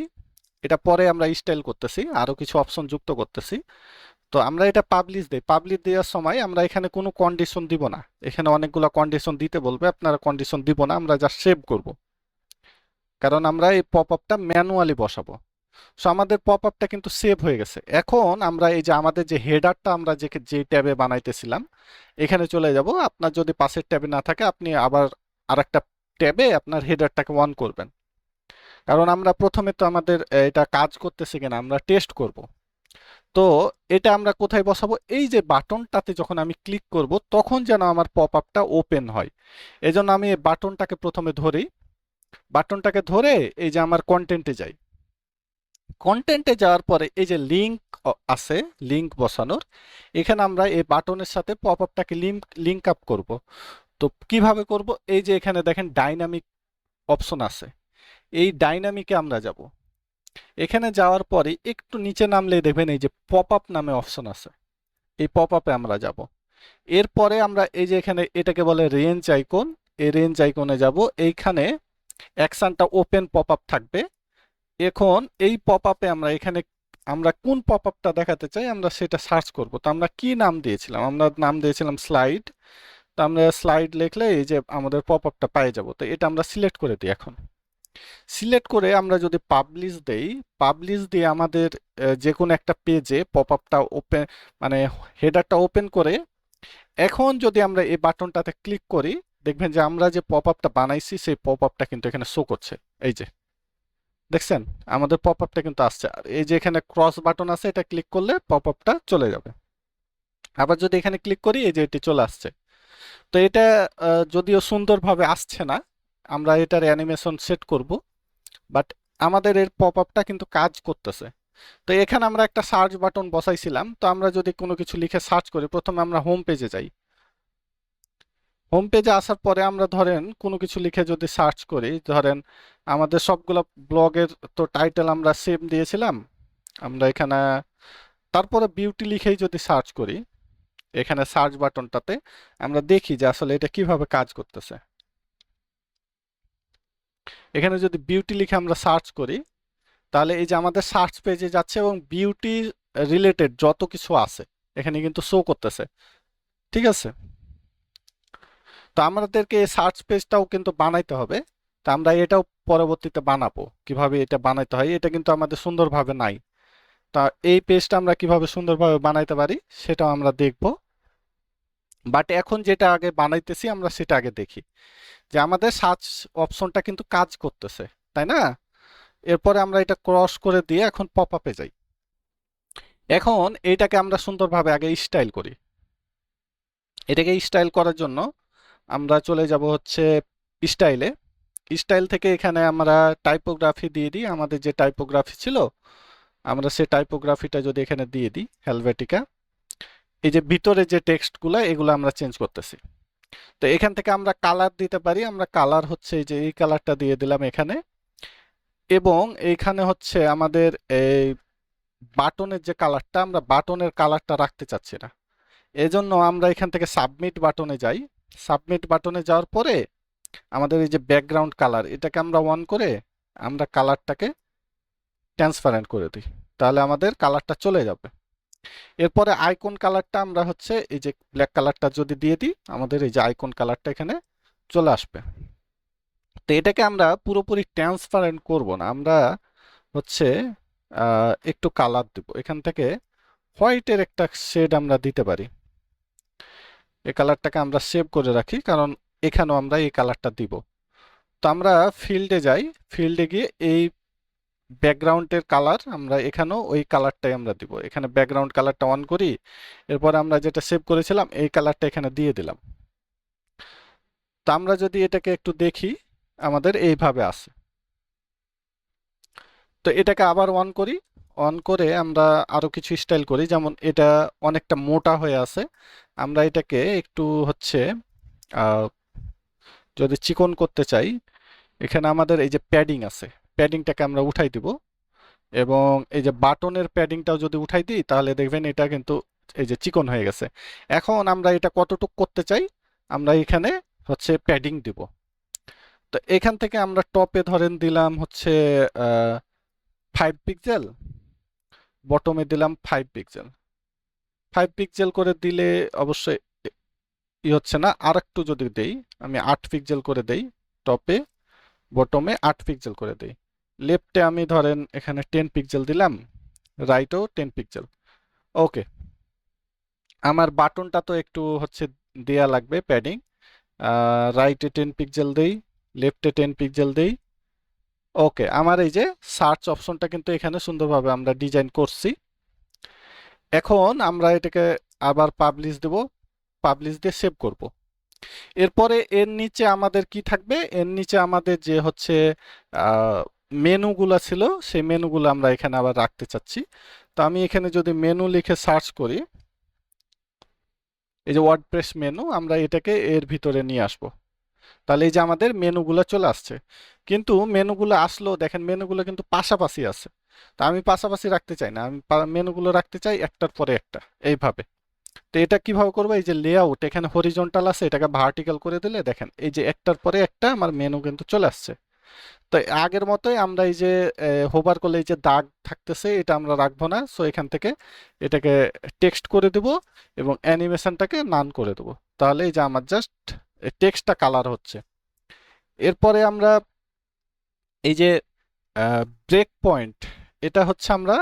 এটা পরে আমরা স্টাইল করতেছি, আরো কিছু অপশন যুক্ত করতেছি। তো আমরা এটা পাবলিশ দেই। পাবলিশ দেওয়ার সময় আমরা এখানে কোনো কন্ডিশন দিব না। এখানে অনেকগুলো কন্ডিশন দিতে বলবে, আপনারা কন্ডিশন দিব না, আমরা জাস্ট সেভ করব। কারণ আমরা এই পপ আপটা ম্যানুয়ালি বসাবো। সো আমাদের পপ আপটা কিন্তু সেভ হয়ে গেছে। এখন আমরা এই যে আমাদের যে হেডারটা আমরা যে ট্যাবে বানাইতেছিলাম, এখানে চলে যাব। আপনার যদি পাশের ট্যাবে না থাকে, আপনি আবার আরেকটা ট্যাবে আপনার হেডারটাকে অন করবেন। কারণ আমরা প্রথমে তো আমাদের এটা কাজ করতেছে কিনা আমরা টেস্ট করব। তো এটা আমরা কোথায় বসাবো? এই যে বাটনটাতে যখন আমি ক্লিক করব, তখন যেন আমার পপ আপটা ওপেন হয়। এজন্য আমি এই বাটনটাকে প্রথমে ধরি। বাটনটাকে ধরে এই যে আমার কন্টেন্টে যাই। কন্টেন্টে যাওয়ার পরে এই যে লিংক আছে, লিংক বসানোর, এখানে আমরা এই বাটনের সাথে পপ আপটাকে লিংক আপ করব। তো কিভাবে করব? এই যে এখানে দেখেন ডাইনামিক অপশন আছে, এই ডাইনামিকে আমরা যাব। এখানে যাওয়ার পরে একটু নিচে নামলে দেখবেন এই যে পপ আপ নামে অপশন আছে, এই পপ আপে আমরা যাব। এরপরে আমরা এই যে এখানে এটাকে বলে রেঞ্জ আইকন, এই রেঞ্জ আইকনে যাব। এইখানে অ্যাকশনটা ওপেন পপ আপ থাকবে। এখন এই পপ আপে আমরা এখানে আমরা কোন পপ আপটা দেখাতে চাই আমরা সেটা সার্চ করব। তো আমরা কি নাম দিয়েছিলাম? আমরা নাম দিয়েছিলাম স্লাইড। তো আমরা স্লাইড লিখলে এই যে আমাদের পপ আপটা পেয়ে যাব। তো এটা আমরা সিলেক্ট করে দিই। এখন সিলেক্ট করে আমরা যদি পাবলিশ দেই, পাবলিশ দিয়ে আমাদের যে কোনো একটা পেজে পপ আপটা ওপেন, মানে হেডারটা ওপেন করে, এখন যদি আমরা এই বাটনটাতে ক্লিক করি, দেখবেন যে আমরা যে পপ আপটা বানাইছি সেই পপ আপটা কিন্তু এখানে শো করছে। এই যে দেখছেন, আমাদের পপ আপটা কিন্তু আসছে। আর এই যে এখানে ক্রস বাটন আছে, এটা ক্লিক করলে পপ আপটা চলে যাবে। আবার যদি এখানে ক্লিক করি, এই যে এটি চলে আসছে। তো এটা যদিও সুন্দরভাবে আসছে না, আমরা এটার অ্যানিমেশন সেট করব, বাট আমাদের এর পপ আপটা কিন্তু কাজ করতেছে। তো এখানে আমরা একটা সার্চ বাটন বসাইছিলাম। তো আমরা যদি কোনো কিছু লিখে সার্চ করি, প্রথমে আমরা হোম পেজে যাই। হোম পেজে আসার পরে আমরা ধরেন কোনো কিছু লিখে যদি সার্চ করি, ধরেন আমাদের সবগুলো ব্লগের তো টাইটেল আমরা সেম দিয়েছিলাম, আমরা এখানে তারপরে বিউটি লিখেই যদি সার্চ করি, এখানে সার্চ বাটনটাতে আমরা দেখি যে আসলে এটা কিভাবে কাজ করতেছে। এখানে যদি বিউটি লিখে আমরা সার্চ করি, তাহলে এই যে আমাদের সার্চ পেজে যাচ্ছে এবং বিউটি রিলেটেড যত কিছু আছে এখানে কিন্তু শো করতেছে। ঠিক আছে? তো আমাদেরকে এই সার্চ পেজটাও কিন্তু বানাইতে হবে। তো আমরা এটাও পরবর্তীতে বানাবো। কিভাবে এটা বানাইতে হয়, এটা কিন্তু আমাদের সুন্দরভাবে নাই। তা এই পেজটা আমরা কিভাবে সুন্দরভাবে বানাইতে পারি সেটাও আমরা দেখব। বাট এখন যেটা আগে বানাইতেছি আমরা সেটা আগে দেখি, যে আমাদের সার্চ অপশনটা কিন্তু কাজ করতেছে, তাই না? এরপরে আমরা এটা ক্রস করে দিয়ে এখন পপ আপে যাই। এখন এইটাকে আমরা সুন্দরভাবে আগে স্টাইল করি। এটাকে স্টাইল করার জন্য আমরা চলে যাব হচ্ছে স্টাইলে। স্টাইল থেকে এখানে আমরা টাইপোগ্রাফি দিয়ে দিই, আমাদের যে টাইপোগ্রাফি ছিল আমরা সেই টাইপোগ্রাফিটা যদি এখানে দিয়ে দিই হেলভেটিকা, এই যে ভিতরে যে টেক্সটগুলো এগুলো আমরা চেঞ্জ করতেছি। তো এখান থেকে আমরা কালার দিতে পারি, আমরা কালার হচ্ছে এই যে এই কালারটা দিয়ে দিলাম এখানে, এবং এইখানে হচ্ছে আমাদের এই বাটনের যে কালারটা, আমরা বাটনের কালারটা রাখতে চাচ্ছি না, এজন্য আমরা এখান থেকে সাবমিট বাটনে যাই। সাবমিট বাটনে যাওয়ার পরে আমাদের এই যে ব্যাকগ্রাউন্ড কালার এটাকে আমরা অন করে আমরা কালারটাকে ট্রান্সপারেন্ট করে দিই, তাহলে আমাদের কালারটা চলে যাবে। এরপরে আইকন কালারটা আমরা হচ্ছে এই যে ব্ল্যাক কালারটা যদি দিয়ে দিই, আমাদের এই যে আইকন কালারটা এখানে চলে আসবে। তো এটাকে আমরা পুরোপুরি ট্রান্সপারেন্ট করব না, আমরা হচ্ছে একটু কালার দিব, এখান থেকে হোয়াইটের একটা শেড আমরা দিতে পারি। এই কালারটাকে আমরা সেভ করে রাখি, কারণ এখানেও আমরা এই কালারটা দিব। তো আমরা ফিল্ডে যাই, ফিল্ডে গিয়ে এই ব্যাকগ্রাউন্ডের কালার আমরা এখানেও ওই কালারটাই আমরা দিব, এখানে ব্যাকগ্রাউন্ড কালারটা অন করি, এরপর আমরা যেটা সেভ করেছিলাম এই কালারটা এখানে দিয়ে দিলাম। তো আমরা যদি এটাকে একটু দেখি আমাদের এইভাবে আছে। তো এটাকে আবার অন করি, অন করে আমরা আরো কিছু স্টাইল করি, যেমন এটা অনেকটা মোটা হয়ে আছে, আমরা এটাকে একটু হচ্ছে আহ, যদি চিকন করতে চাই, এখানে আমাদের এই যে প্যাডিং আছে, প্যাডিংটাকে আমরা উঠাই দিব, এবং এই যে বাটনের প্যাডিংটাও যদি উঠাই দিই তাহলে দেখবেন এটা কিন্তু এই যে চিকন হয়ে গেছে। এখন আমরা এটা কতটুক করতে চাই, আমরা এখানে হচ্ছে প্যাডিং দিব। তো এখান থেকে আমরা টপে ধরেন দিলাম হচ্ছে 5 পিক্সেল, বটমে দিলাম 5 পিক্সেল। 5 পিক্সেল করে দিলে অবশ্যই ই হচ্ছে না, আর একটু যদি দেই, আমি 8 পিক্সেল করে দেই, টপে বটমে 8 পিক্সেল করে দেই। লেফটে আমি ধরেন এখানে 10 পিক্সেল দিলাম, রাইটও 10 পিক্সেল। ওকে, আমার বাটনটা তো একটু হচ্ছে দেয়া লাগবে প্যাডিং, রাইটে 10 পিক্সেল দেই, লেফটে 10 পিক্সেল দেই। ওকে, আমার এই যে সার্চ অপশনটা কিন্তু এখানে সুন্দরভাবে আমরা ডিজাইন করছি। এখন আমরা এটাকে আবার পাবলিশ দেব, পাবলিশ দিয়ে সেভ করব। এরপরে এর নিচে আমাদের কি থাকবে, এর নিচে আমাদের যে হচ্ছে মেনুগুলা ছিল সেই মেনুগুলো আমরা এখানে আবার রাখতে চাচ্ছি। তো আমি এখানে যদি মেনু লিখে সার্চ করি, এই যে ওয়ার্ডপ্রেস মেনু, আমরা এটাকে এর ভিতরে নিয়ে আসব, তাহলে এই যে আমাদের মেনুগুলো চলে আসছে। কিন্তু মেনুগুলো আসলো, দেখেন মেনুগুলো কিন্তু পাশাপাশি আছে, তা আমি পাশাপাশি রাখতে চাই না, আমি মেনুগুলো রাখতে চাই একটার পরে একটা এইভাবে। তো এটা কিভাবে করবো, এই যে লেআউট এখানে হরিজন্টাল আছে, এটাকে ভার্টিক্যাল করে দিলে দেখেন এই যে একটার পরে একটা আমার মেনু কিন্তু চলে আসছে। তো আগের মতোই আমরা এই যে হোভার করলে এই যে দাগ থাকতেছে এটা আমরা রাখবো না, সো এখান থেকে এটাকে টেক্সট করে দেব এবং অ্যানিমেশনটাকে নান করে দেব, তাহলে এই যে আমার জাস্ট টেক্সটটা কালার হচ্ছে। এরপরে আমরা এই যে ব্রেক পয়েন্ট, এটা হচ্ছে আমরা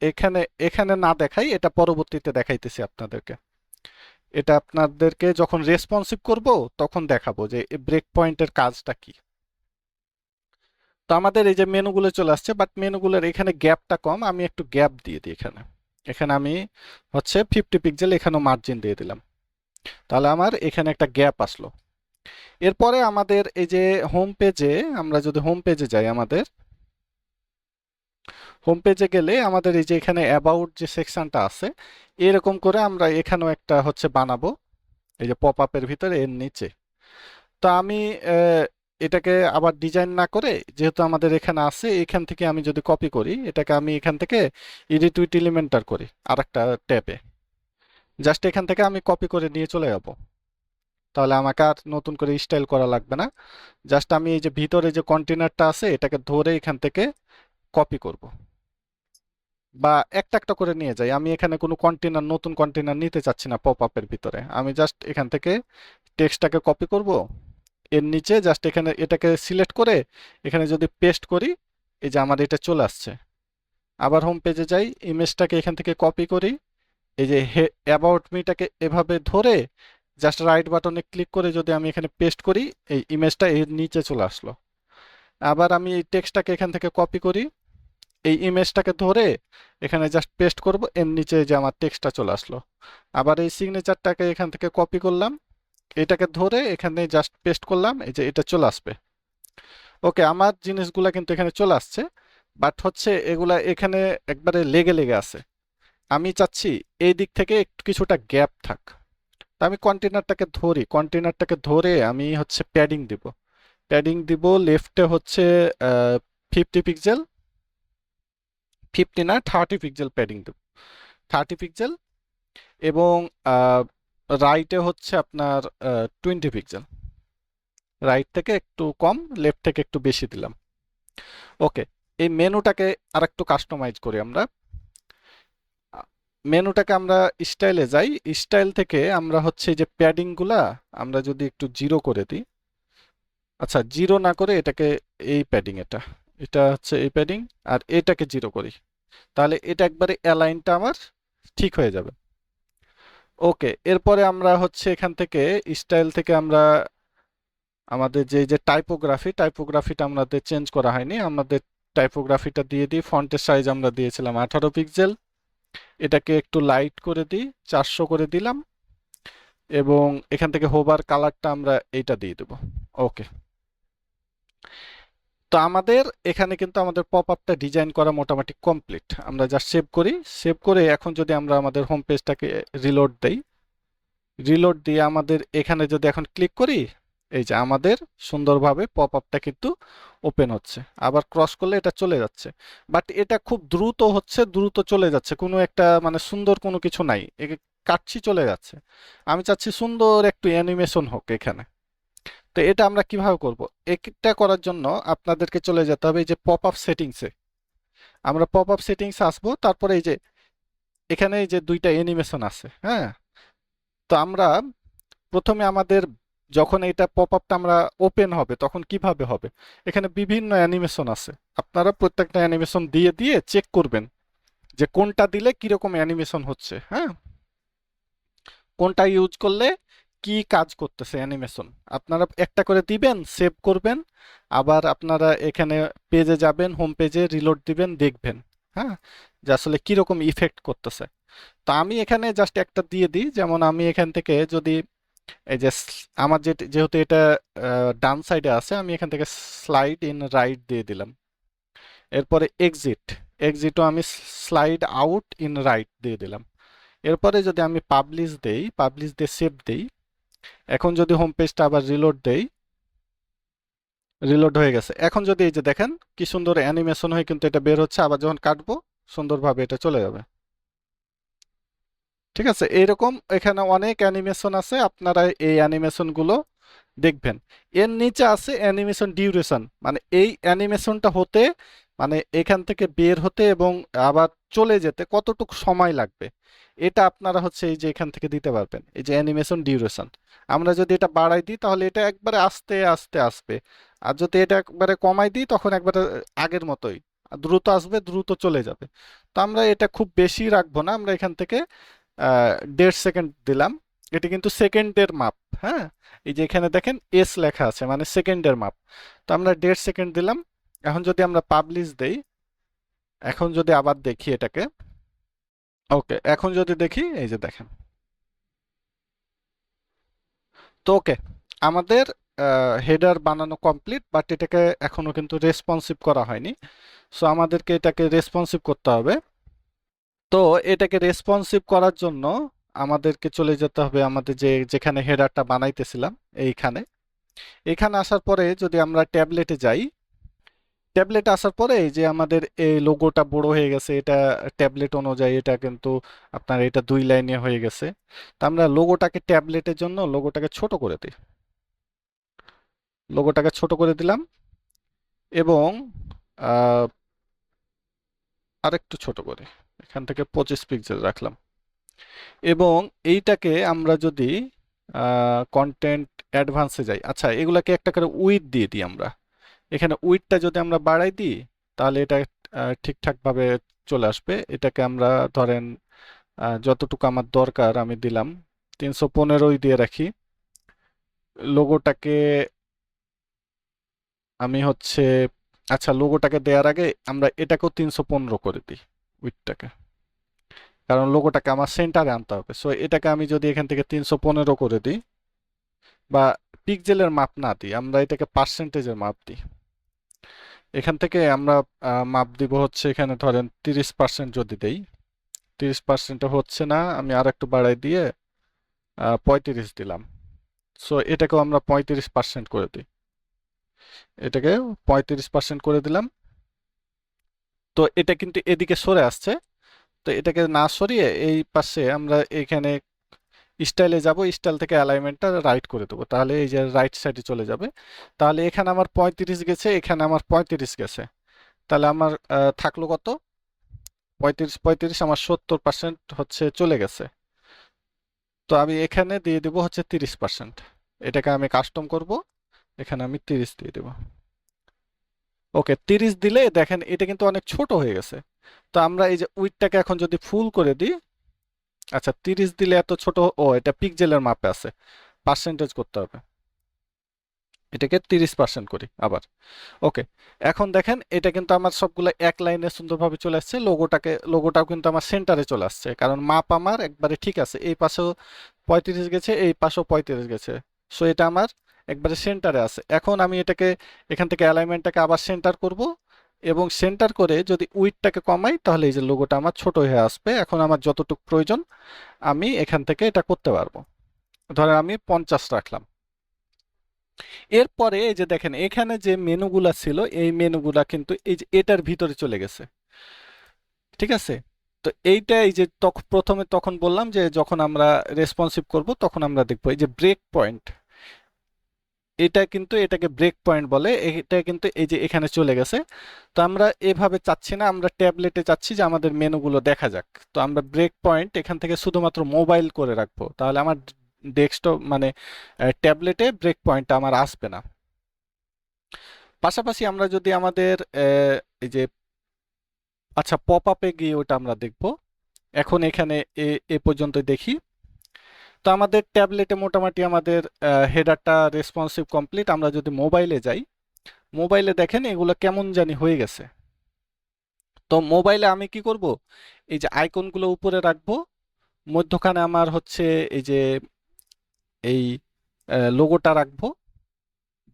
এখানে এখানে না দেখাই, এটা পরবর্তীতে দেখাইতেছি আপনাদেরকে। এটা আপনাদেরকে যখন রেসপন্সিভ করব তখন দেখাবো যে ব্রেক পয়েন্টের কাজটা কি। তো আমাদের এই যে মেনুগুলো চলে আসছে, বাট মেনুগুলোর এখানে গ্যাপটা কম, আমি একটু গ্যাপ দিয়ে দিই এখানে। এখানে আমি হচ্ছে 50 পিক্সেল এখানেও মার্জিন দিয়ে দিলাম, তাহলে আমার এখানে একটা গ্যাপ আসলো। এরপরে আমাদের এই যে হোম পেজে, আমরা যদি হোম পেজে যাই, আমাদের হোম পেজে গেলে আমাদের এই যে এখানে অ্যাবাউট যে সেকশনটা আছে, এরকম করে আমরা এখানেও একটা হচ্ছে বানাবো, এই যে পপ আপের ভিতরে এর নিচে। তো আমি এটাকে আবার ডিজাইন না করে, যেহেতু আমাদের এখানে আছে, এখান থেকে আমি যদি কপি করি, এটাকে আমি এখান থেকে এডিট উইথ এলিমেন্টার করি আর একটা ট্যাবে, জাস্ট এখান থেকে আমি কপি করে নিয়ে চলে যাব, তাহলে আমাকে আর নতুন করে স্টাইল করা লাগবে না। জাস্ট আমি এই যে ভিতরে যে কন্টেনারটা আছে এটাকে ধরে এখান থেকে কপি করব, বা একটা একটা করে নিয়ে যাই। আমি এখানে কোনো কন্টেনার, নতুন কন্টেনার নিতে চাচ্ছি না পপ আপের ভিতরে, আমি জাস্ট এখান থেকে টেক্সটটাকে কপি করব, এর নিচে জাস্ট এখানে এটাকে সিলেক্ট করে এখানে যদি পেস্ট করি, এই যে আমার এটা চলে আসছে। আবার হোম পেজে যাই, ইমেজটাকে এখান থেকে কপি করি, এই যে অ্যাবাউট মিটাকে এভাবে ধরে জাস্ট রাইট বাটনে ক্লিক করে যদি আমি এখানে পেস্ট করি, এই ইমেজটা এর নিচে চলে আসলো। আবার আমি এই টেক্সটটাকে এখান থেকে কপি করি, এই ইমেজটাকে ধরে এখানে জাস্ট পেস্ট করব, এর নিচে যে আমার টেক্সটটা চলে আসলো। আবার এই সিগনেচারটাকে এখান থেকে কপি করলাম, এটাকে ধরে এখানে জাস্ট পেস্ট করলাম, এই যে এটা চলে আসবে। ওকে, আমার জিনিসগুলা কিন্তু এখানে চলে আসছে, বাট হচ্ছে এগুলা এখানে একবারে লেগে লেগে আছে। আমি চাচ্ছি এই দিক থেকে একটু কিছুটা গ্যাপ থাক। তা আমি কন্টেনারটাকে ধরে আমি হচ্ছে প্যাডিং দিব লেফটে হচ্ছে 50 পিক্সেল, 50 না 30 পিক্সেল প্যাডিং দেব, 30 পিক্সেল। এবং রাইটে হচ্ছে আপনার 20 পিক্সেল। রাইট থেকে একটু কম, লেফট থেকে একটু বেশি দিলাম। ওকে, এই মেনুটাকে আরেকটু কাস্টমাইজ করি আমরা। মেনুটাকে আমরা স্টাইলে যাই, স্টাইল থেকে আমরা হচ্ছে এই যে প্যাডিং গুলা আমরা যদি একটু জিরো করে দিই, আচ্ছা জিরো না করে এটাকে এই প্যাডিং, এটা এটা হচ্ছে এই প্যাডিং, আর এটাকে জিরো করি, তাহলে এটা একবারে অ্যালাইনটা আমার ঠিক হয়ে যাবে। ওকে, এরপরে আমরা হচ্ছে এখান থেকে স্টাইল থেকে আমরা আমাদের যে টাইপোগ্রাফিটা আমাদের চেঞ্জ করা হয়নি, আমাদের টাইপোগ্রাফিটা দিয়ে দিই। ফন্টের সাইজ আমরা দিয়েছিলাম 18 পিক্সেল, এটাকে একটু লাইট করে দিই, 400 করে দিলাম। এবং এখান থেকে হোভার কালারটা আমরা এইটা দিয়ে দেব। ওকে, তো আমাদের এখানে কিন্তু আমাদের পপ আপটা ডিজাইন করা মোটামুটি কমপ্লিট। আমরা জাস্ট সেভ করি, সেভ করে এখন যদি আমরা আমাদের হোম পেজটাকে রিলোড দেই, রিলোড দিয়ে আমাদের এখানে যদি এখন ক্লিক করি, এই যে আমাদের সুন্দরভাবে পপ আপটা কিন্তু ওপেন হচ্ছে। আবার ক্রস করলে এটা চলে যাচ্ছে, বাট এটা খুব দ্রুত হচ্ছে, দ্রুত চলে যাচ্ছে, কোনো একটা মানে সুন্দর কোনো কিছু নাই, কাটছি চলে যাচ্ছে। আমি চাচ্ছি সুন্দর একটু অ্যানিমেশন হোক এখানে। তো এটা আমরা কিভাবে করব? এটা করার জন্য আপনাদেরকে চলে যেতে হবে এই যে পপ আপ সেটিংসে। আমরা পপ আপ সেটিংসে আসবো, তারপরে এই যে এখানে এই যে দুইটা অ্যানিমেশন আছে, হ্যাঁ। তো আমরা প্রথমে আমাদের যখন এটা পপ আপটা আমরা ওপেন হবে তখন কিভাবে হবে, এখানে বিভিন্ন অ্যানিমেশন আছে। আপনারা প্রত্যেকটা অ্যানিমেশন দিয়ে দিয়ে চেক করবেন যে কোনটা দিলে কিরকম অ্যানিমেশন হচ্ছে, হ্যাঁ, কোনটা ইউজ করলে কি কাজ করতেছে অ্যানিমেশন। আপনারা একটা করে দিবেন, সেভ করবেন, আবার আপনারা এখানে পেজে যাবেন, হোম পেজে রিলোড দিবেন, দেখবেন, হ্যাঁ, যে আসলে কিরকম ইফেক্ট করতেছে। তো আমি এখানে জাস্ট একটা দিয়ে দিই, যেমন আমি এখান থেকে যদি এই যে আমার যেহেতু এটা ডান সাইডে আছে, আমি এখান থেকে স্লাইড ইন রাইট দিয়ে দিলাম। এরপরে এক্সিটও আমি স্লাইড আউট ইন রাইট দিয়ে দিলাম। এরপরে যদি আমি পাবলিশ দিয়ে সেভ দেই, এখন যদি হোম পেজটা আবার রিলোড দেই, রিলোড হয়ে গেছে। এখন যদি এই যে দেখেন কি সুন্দর অ্যানিমেশন হয়ে কিন্তু এটা বের হচ্ছে, আবার যখন কাটবো সুন্দরভাবে এটা চলে যাবে। ঠিক আছে, এইরকম এখানে অনেক অ্যানিমেশন আছে, আপনারা এই অ্যানিমেশন গুলো দেখবেন। এর নিচে আছে অ্যানিমেশন ডিউরেশন, মানে এই অ্যানিমেশনটা হতে, মানে এখান থেকে বের হতে এবং আবার চলে যেতে কতটুকু সময় লাগবে, এটা আপনারা হচ্ছে এই যে এখান থেকে দিতে পারবেন। এই যে অ্যানিমেশন ডিউরেশন, আমরা যদি এটা বাড়াই দিই তাহলে এটা একবারে আস্তে আস্তে আসবে, আর যদি এটা একবারে কমাই দিই তখন একবারে আগের মতোই দ্রুত আসবে, দ্রুত চলে যাবে। তো আমরা এটা খুব বেশি রাখবো না, আমরা এখান থেকে 1.5 সেকেন্ড দিলাম। এটা কিন্তু সেকেন্ডের মাপ, হ্যাঁ, এই যে এখানে দেখেন এস লেখা আছে মানে সেকেন্ডের মাপ। তো আমরা 1.5 সেকেন্ড দিলাম। এখন যদি আমরা পাবলিশ দেই, এখন যদি আবার দেখি এটাকে, ওকে, এখন যদি দেখি এই যে দেখেন। তো ওকে, আমাদের হেডার বানানো কমপ্লিট, বাট এটাকে এখনো কিন্তু রেসপন্সিভ করা হয়নি। সো আমাদেরকে এটাকে রেসপন্সিভ করতে হবে। তো এটাকে রেসপন্সিভ করার জন্য আমাদেরকে চলে যেতে হবে আমাদের যেখানে হেডারটা বানাইতেছিলাম এইখানে। এখানে আসার পরে যদি আমরা ট্যাবলেটে যাই, ট্যাবলেট আসার পরে এই যে আমাদের এই লোগোটা বড় হয়ে গেছে, এটা ট্যাবলেট অনুযায়ী এটা কিন্তু আপনার এটা 2 লাইনে হয়ে গেছে। তো আমরা লোগোটাকে ট্যাবলেটের জন্য লোগোটাকে ছোট করে দিই, লোগোটাকে ছোট করে দিলাম এবং আহ, আরেকটু ছোট করে এখান থেকে 25 পিক্সেল রাখলাম। এবং এইটাকে আমরা যদি কন্টেন্ট অ্যাডভান্সে যাই, আচ্ছা এগুলাকে একটা করে উইথ দিয়ে দিই আমরা। এখানে উইথটা যদি আমরা বাড়াই দিই তাহলে এটা ঠিকঠাক ভাবে চলে আসবে। এটাকে আমরা ধরেন যতটুকু আমার দরকার আমি দিলাম, 315ই দিয়ে রাখি। লোগোটাকে আমি হচ্ছে, আচ্ছা লোগোটাকে দেওয়ার আগে আমরা এটাকেও 315 করে দিই উইথটাকে, কারণ লোগোটাকে আমার সেন্টারে আনতে হবে। সো এটাকে আমি যদি এখান থেকে 315 করে দিই, বা পিক্সেলের মাপ না দিই, আমরা এটাকে পার্সেন্টেজের মাপ দিই, এখান থেকে আমরা মাপ দিব হচ্ছে এখানে ধরেন 30% যদি দেই, 30% হচ্ছে না, আমি আর একটু বাড়াই দিয়ে 35 দিলাম। সো এটাকেও আমরা 35% করে দিই, এটাকে 35% করে দিলাম। তো এটা কিন্তু এদিকে সরে আসছে, তো এটাকে না সরিয়ে এই পাশে আমরা এখানে স্টাইলে যাব, স্টাইল থেকে অ্যালাইনমেন্টটা রাইট করে দেবো, তাহলে এই যে রাইট সাইডে চলে যাবে। তাহলে এখানে আমার 35 গেছে, এখানে আমার 35 গেছে, তাহলে আমার থাকলো কত? 35 35, আমার 70% হচ্ছে চলে গেছে। তো আমি এখানে দিয়ে দেবো হচ্ছে 30%। এটাকে আমি কাস্টম করব, এখানে আমি 30 দিয়ে দেবো। ওকে, 30 দিলে দেখেন এটা কিন্তু অনেক ছোট হয়ে গেছে। তো আমরা এই যে উইডটাকে এখন যদি ফুল করে দিই, আচ্ছা 30 দিলে এত ছোট, ও এটা পিক্সেলের মাপে আছে, পার্সেন্টেজ করতে হবে, এটাকে 30% করি আবার। ওকে, এখন দেখেন এটা কিন্তু আমার সবগুলো এক লাইনে সুন্দরভাবে চলে আসছে, লোগোটাও কিন্তু আমার সেন্টারে চলে আসছে, কারণ মাপ আমার একবারে ঠিক আছে, এই পাশেও 35 গেছে, এই পাশেও 35 গেছে। সো এটা আমার একবারে সেন্টারে আছে। এখন আমি এটাকে এখান থেকে অ্যালাইনমেন্টটাকে আবার সেন্টার করব, এবং সেন্টার করে যদি উইডটাকে কমাই তাহলে এই যে লোগোটা আমার ছোট হয়ে আসবে। এখন আমার যতটুকু প্রয়োজন আমি এখান থেকে এটা করতে পারবো, ধরেন আমি 50 রাখলাম। এরপরে এই যে দেখেন এখানে যে মেনুগুলা ছিল, এই মেনুগুলা কিন্তু এই যে এটার ভিতরে চলে গেছে, ঠিক আছে? তো এইটা এই যে প্রথমে তখন বললাম যে যখন আমরা রেসপন্সিভ করব তখন আমরা দেখবো এই যে ব্রেক পয়েন্ট, এটা কিন্তু এটাকে ব্রেক পয়েন্ট বলে, এটা কিন্তু এই যে এখানে চলে গেছে। তো আমরা এভাবে চাচ্ছি না, আমরা ট্যাবলেটে চাচ্ছি যে আমাদের মেনুগুলো দেখা যাক। তো আমরা ব্রেক পয়েন্ট এখান থেকে শুধুমাত্র মোবাইল করে রাখবো, তাহলে আমার ডেস্কটপ মানে ট্যাবলেটে ব্রেক পয়েন্টটা আমার আসবে না। পাশাপাশি আমরা যদি আমাদের এই যে আচ্ছা পপ আপে গিয়ে ওটা আমরা দেখব। এখন এখানে এ পর্যন্ত দেখি। তো আমাদের ট্যাবলেটে মোটামুটি আমাদের হেডারটা রেসপন্সিভ কমপ্লিট। আমরা যদি মোবাইলে যাই, মোবাইলে দেখেন এগুলো কেমন জানি হয়ে গেছে। তো মোবাইলে আমি কি করব, এই যে আইকনগুলো উপরে রাখবো, মধ্যখানে আমার হচ্ছে এই যে এই লোগোটা রাখবো,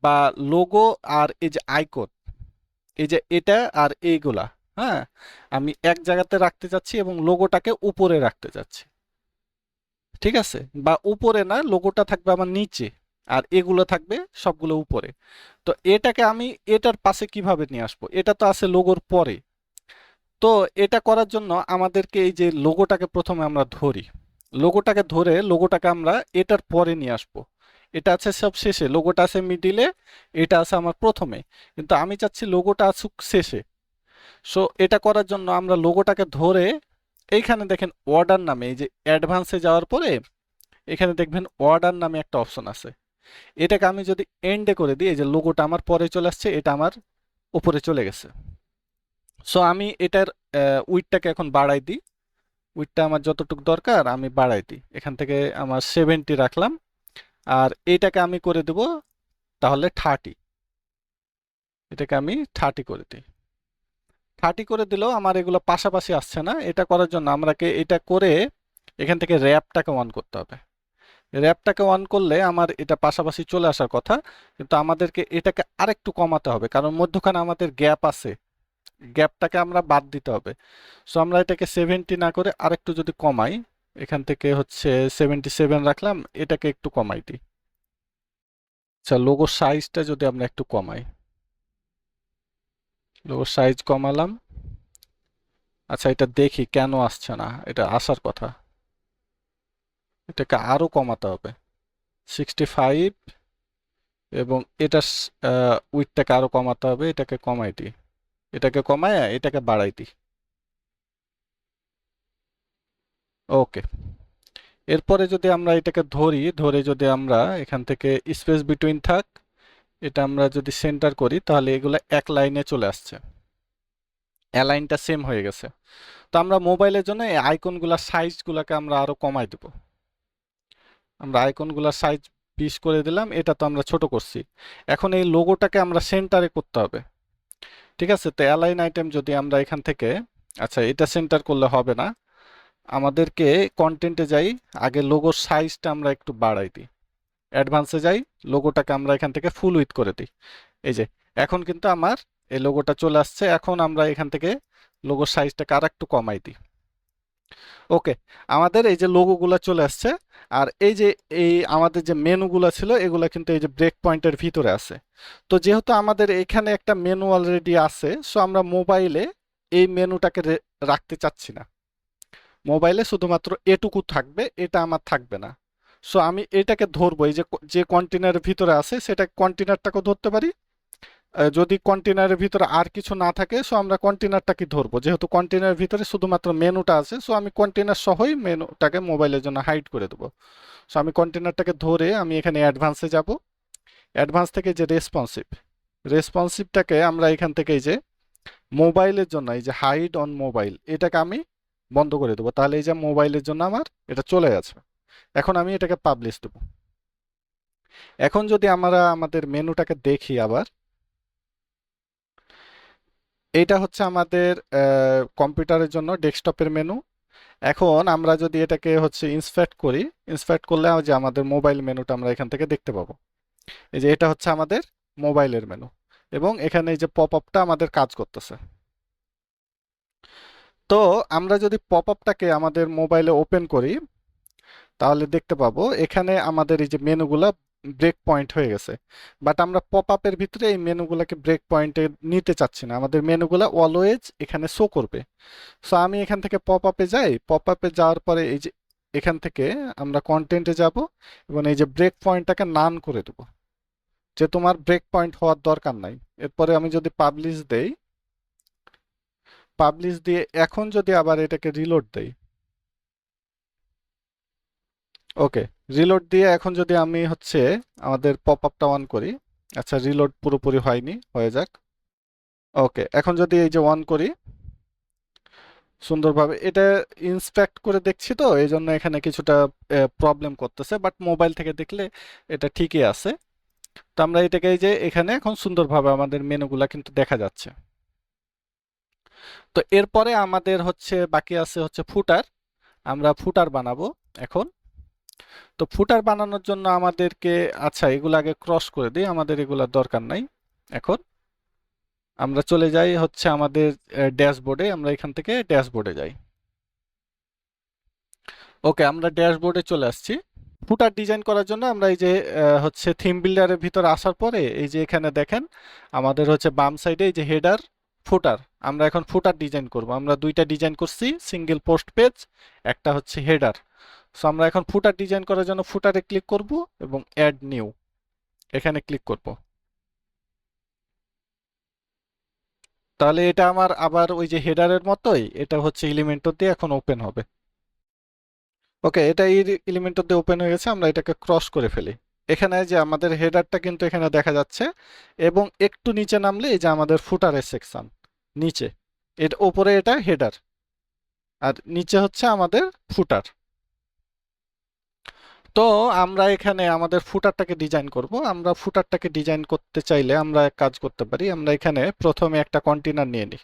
বা লোগো আর এই যে আইকন, এই যে এটা আর এইগুলা, হ্যাঁ, আমি এক জায়গাতে রাখতে চাচ্ছি এবং লোগোটাকে উপরে রাখতে চাচ্ছি, ঠিক আছে? বা উপরে না, লোগোটা থাকবে আমার নিচে আর এগুলো থাকবে সবগুলো উপরে। তো এটাকে আমি এটার পাশে কিভাবে নিয়ে আসবো, এটা তো আছে লোগোর পরে। তো এটা করার জন্য আমাদেরকে এই যে লোগোটাকে প্রথমে আমরা ধরি, লোগোটাকে ধরে লোগোটাকে আমরা এটার পরে নিয়ে আসবো। এটা আছে সব শেষে, লোগোটা আছে মিডিলে, এটা আছে আমার প্রথমে, কিন্তু আমি চাচ্ছি লোগোটা আসুক শেষে। সো এটা করার জন্য আমরা লোগোটাকে ধরে এইখানে দেখেন অর্ডার নামে, এই যে অ্যাডভান্সে যাওয়ার পরে এখানে দেখবেন অর্ডার নামে একটা অপশন আছে, এটাকে আমি যদি এন্ডে করে দিই, এই যে লোগোটা আমার পরে চলে আসছে, এটা আমার উপরে চলে গেছে। সো আমি এটার উইডটাকে এখন বাড়াই দিই, উইডটা আমার যতটুকু দরকার আমি বাড়াই দিই, এখান থেকে আমার 70 রাখলাম, আর এটাকে আমি করে দেব তাহলে 30, এটাকে আমি 30 করে দিই। 30 করে দিলেও আমার এগুলো পাশাপাশি আসছে না, এটা করার জন্য আমাকে এটা করে এখান থেকে র্যাপটাকে অন করতে হবে। র্যাপটাকে অন করলে আমার এটা পাশাপাশি চলে আসার কথা, কিন্তু আমাদেরকে এটাকে আরেকটু কমাতে হবে, কারণ মধ্যখানে আমাদের গ্যাপ আছে, গ্যাপটাকে আমরা বাদ দিতে হবে। সো আমরা এটাকে 70 না করে আরেকটু যদি কমাই, এখান থেকে হচ্ছে 77 রাখলাম, এটাকে একটু কমাই দিই। আচ্ছা লোগো সাইজটা যদি আমরা একটু কমাই, লোগো সাইজ কমালাম। আচ্ছা এটা দেখি কেন আসছে না, এটা আসার কথা, এটাকে আরো কমাতে হবে 65, এবং এটা উইডটাকে আরো কমাতে হবে, এটাকে কমাই দিই, এটাকে কমায় এটাকে বাড়াই দিই। ওকে, এরপরে যদি আমরা এটাকে ধরি, ধরে যদি আমরা এখান থেকে স্পেস বিটুইন থাক, এটা আমরা যদি সেন্টার করি তাহলে এগুলো এক লাইনে চলে আসছে, অ্যালাইনটা সেম হয়ে গেছে। তো আমরা মোবাইলের জন্য এই আইকনগুলোর সাইজগুলোকে আমরা আরো কমাই দেব। আমরা আইকনগুলোর সাইজ 20 করে দিলাম, এটা তো আমরা ছোট করছি। এখন এই লোগোটাকে আমরা সেন্টারে করতে হবে, ঠিক আছে? তো অ্যালাইন আইটেম যদি আমরা এখান থেকে, আচ্ছা এটা সেন্টার করলে হবে না, আমাদেরকে কন্টেন্টে যাই, আগে লোগোর সাইজটা আমরা একটু বাড়াই দিই, অ্যাডভান্সে যাই, লোগোটাকে আমরা এখান থেকে ফুল উইডথ করে দিই। এই যে এখন কিন্তু আমার এই লোগোটা চলে আসছে। এখন আমরা এখান থেকে লোগোর সাইজটাকে আর একটু কমাই দিই। ওকে, আমাদের এই যে লোগোগুলো চলে আসছে। আর এই যে আমাদের যে মেনুগুলো ছিল এগুলা কিন্তু এই যে ব্রেক পয়েন্টের ভিতরে আছে। তো যেহেতু আমাদের এখানে একটা মেনু অলরেডি আছে, সো আমরা মোবাইলে এই মেনুটাকে রাখতে চাচ্ছি না। মোবাইলে শুধুমাত্র এটুকু থাকবে, এটা আমার থাকবে না। সো আমি এটাকে ধরবো, এই যে যে কন্টেনারের ভিতরে আছে সেটা কন্টেনারটাকে ধরতে পারি। যদি কন্টেনারের ভিতরে আর কিছু না থাকে, সো আমরা কন্টেনারটাকে ধরবো। যেহেতু কন্টেনারের ভিতরে শুধুমাত্র মেনুটা আছে, সো আমি কন্টেনার সহই মেনুটাকে মোবাইলের জন্য হাইড করে দেবো। সো আমি কন্টেনারটাকে ধরে আমি এখানে অ্যাডভান্সে যাব। অ্যাডভান্স থেকে যে রেসপন্সিভটাকে আমরা এখান থেকে এই যে মোবাইলের জন্য এই যে হাইড অন মোবাইল, এটাকে আমি বন্ধ করে দেবো। তাহলে এই যে মোবাইলের জন্য আমার এটা চলে আসবে। এখন আমি এটাকে পাবলিশ দেবো। এখন যদি আমরা আমাদের মেনুটাকে দেখি আবার, এইটা হচ্ছে আমাদের কম্পিউটারের জন্য ডেস্কটপের মেনু। এখন আমরা যদি এটাকে হচ্ছে ইন্সপেক্ট করি, ইন্সপেক্ট করলে যে আমাদের মোবাইল মেনুটা আমরা এখান থেকে দেখতে পাবো। এই যে এটা হচ্ছে আমাদের মোবাইলের মেনু, এবং এখানে এই যে পপ আপটা আমাদের কাজ করতেছে। তো আমরা যদি পপ আপটাকে আমাদের মোবাইলে ওপেন করি, তাহলে দেখতে পাবো এখানে আমাদের এই যে মেনুগুলা ব্রেক পয়েন্ট হয়ে গেছে। বাট আমরা পপ আপের ভিতরে এই মেনুগুলাকে ব্রেক পয়েন্টে নিতে চাচ্ছি না, আমাদের মেনুগুলা অলওয়েজ এখানে শো করবে। সো আমি এখান থেকে পপ আপে যাই, পপ আপে যাওয়ার পরে এই যে এখান থেকে আমরা কন্টেন্টে যাব, এবং এই যে ব্রেক পয়েন্টটাকে নান করে দেবো, যে তোমার ব্রেক পয়েন্ট হওয়ার দরকার নাই। এরপরে আমি যদি পাবলিশ দেই, পাবলিশ দিয়ে এখন যদি আবার এটাকে রিলোড দেই, ওকে, রিলোড দিয়ে এখন যদি আমি হচ্ছে আমাদের পপ আপটা অন করি, আচ্ছা রিলোড পুরোপুরি হয়নি, হয়ে যাক। ওকে, এখন যদি এই যে অন করি সুন্দরভাবে, এটা ইন্সপেক্ট করে দেখছি তো এই জন্য এখানে কিছুটা প্রবলেম করতেছে, বাট মোবাইল থেকে দেখলে এটা ঠিকই আছে। তো আমরা এটাকে এই যে এখানে এখন সুন্দরভাবে আমাদের মেনুগুলা কিন্তু দেখা যাচ্ছে। তো এরপরে আমাদের হচ্ছে বাকি আছে হচ্ছে ফুটার। আমরা ফুটার বানাবো এখন। তো ফুটার বানানোর জন্য আমাদেরকে, আচ্ছা এগুলো আগে ক্রস করে দিই, আমাদের এগুলোর দরকার নাই। এখন আমরা চলে যাই হচ্ছে আমাদের ড্যাশবোর্ডে, আমরা এখান থেকে ড্যাশবোর্ডে যাই। ওকে, আমরা ড্যাশবোর্ডে চলে আসছি। ফুটার ডিজাইন করার জন্য আমরা এই যে হচ্ছে থিম বিল্ডারের ভিতরে আসার পরে এই যে এখানে দেখেন আমাদের হচ্ছে বাম সাইডে এই যে হেডার, ফুটার। আমরা এখন ফুটার ডিজাইন করব। আমরা দুইটা ডিজাইন করছি, সিঙ্গেল পোস্ট পেজ, একটা হচ্ছে হেডার। সো আমরা এখন ফুটার ডিজাইন করার জন্য ফুটারে ক্লিক করব এবং অ্যাড নিউ এখানে ক্লিক করব। তাহলে এটা আমার আবার ওই যে হেডারের মতোই, এটা হচ্ছে এলিমেন্টর দিয়ে এখন ওপেন হবে। ওকে, এটা এই এলিমেন্টর দিয়ে ওপেন হয়ে গেছে। আমরা এটাকে ক্রস করে ফেলি। এখানে যে আমাদের হেডারটা কিন্তু এখানে দেখা যাচ্ছে, এবং একটু নিচে নামলে এই যে আমাদের ফুটারের সেকশন নিচে, এর উপরে এটা হেডার আর নিচে হচ্ছে আমাদের ফুটার। তো আমরা এখানে আমাদের ফুটারটাকে ডিজাইন করব। আমরা ফুটারটাকে ডিজাইন করতে চাইলে আমরা এক কাজ করতে পারি, আমরা এখানে প্রথমে একটা কন্টেনার নিয়ে নিই।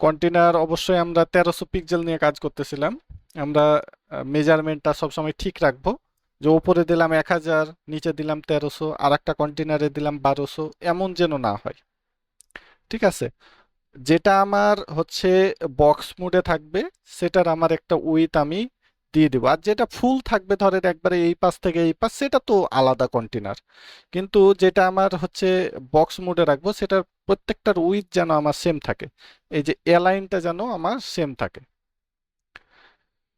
কন্টেনার অবশ্যই আমরা 1300 পিক্সেল নিয়ে কাজ করতেছিলাম। আমরা মেজারমেন্টটা সবসময় ঠিক রাখবো, যে উপরে দিলাম 1000, নিচে দিলাম 1300, আর একটা কন্টেনারে দিলাম 1200, এমন যেন না হয়। ঠিক আছে, যেটা আমার হচ্ছে বক্স মোডে থাকবে সেটার আমার একটা উইথ আমি দিয়ে দিব, আর যেটা ফুল থাকবে ধরেন একবারে এই পাশ থেকে এই পাশ, সেটা তো আলাদা কন্টেনার। কিন্তু যেটা আমার হচ্ছে বক্স মোডে রাখবো সেটার প্রত্যেকটার উইথ যেন আমার সেম থাকে, এই যে অ্যালাইনটা যেন আমার সেম থাকে।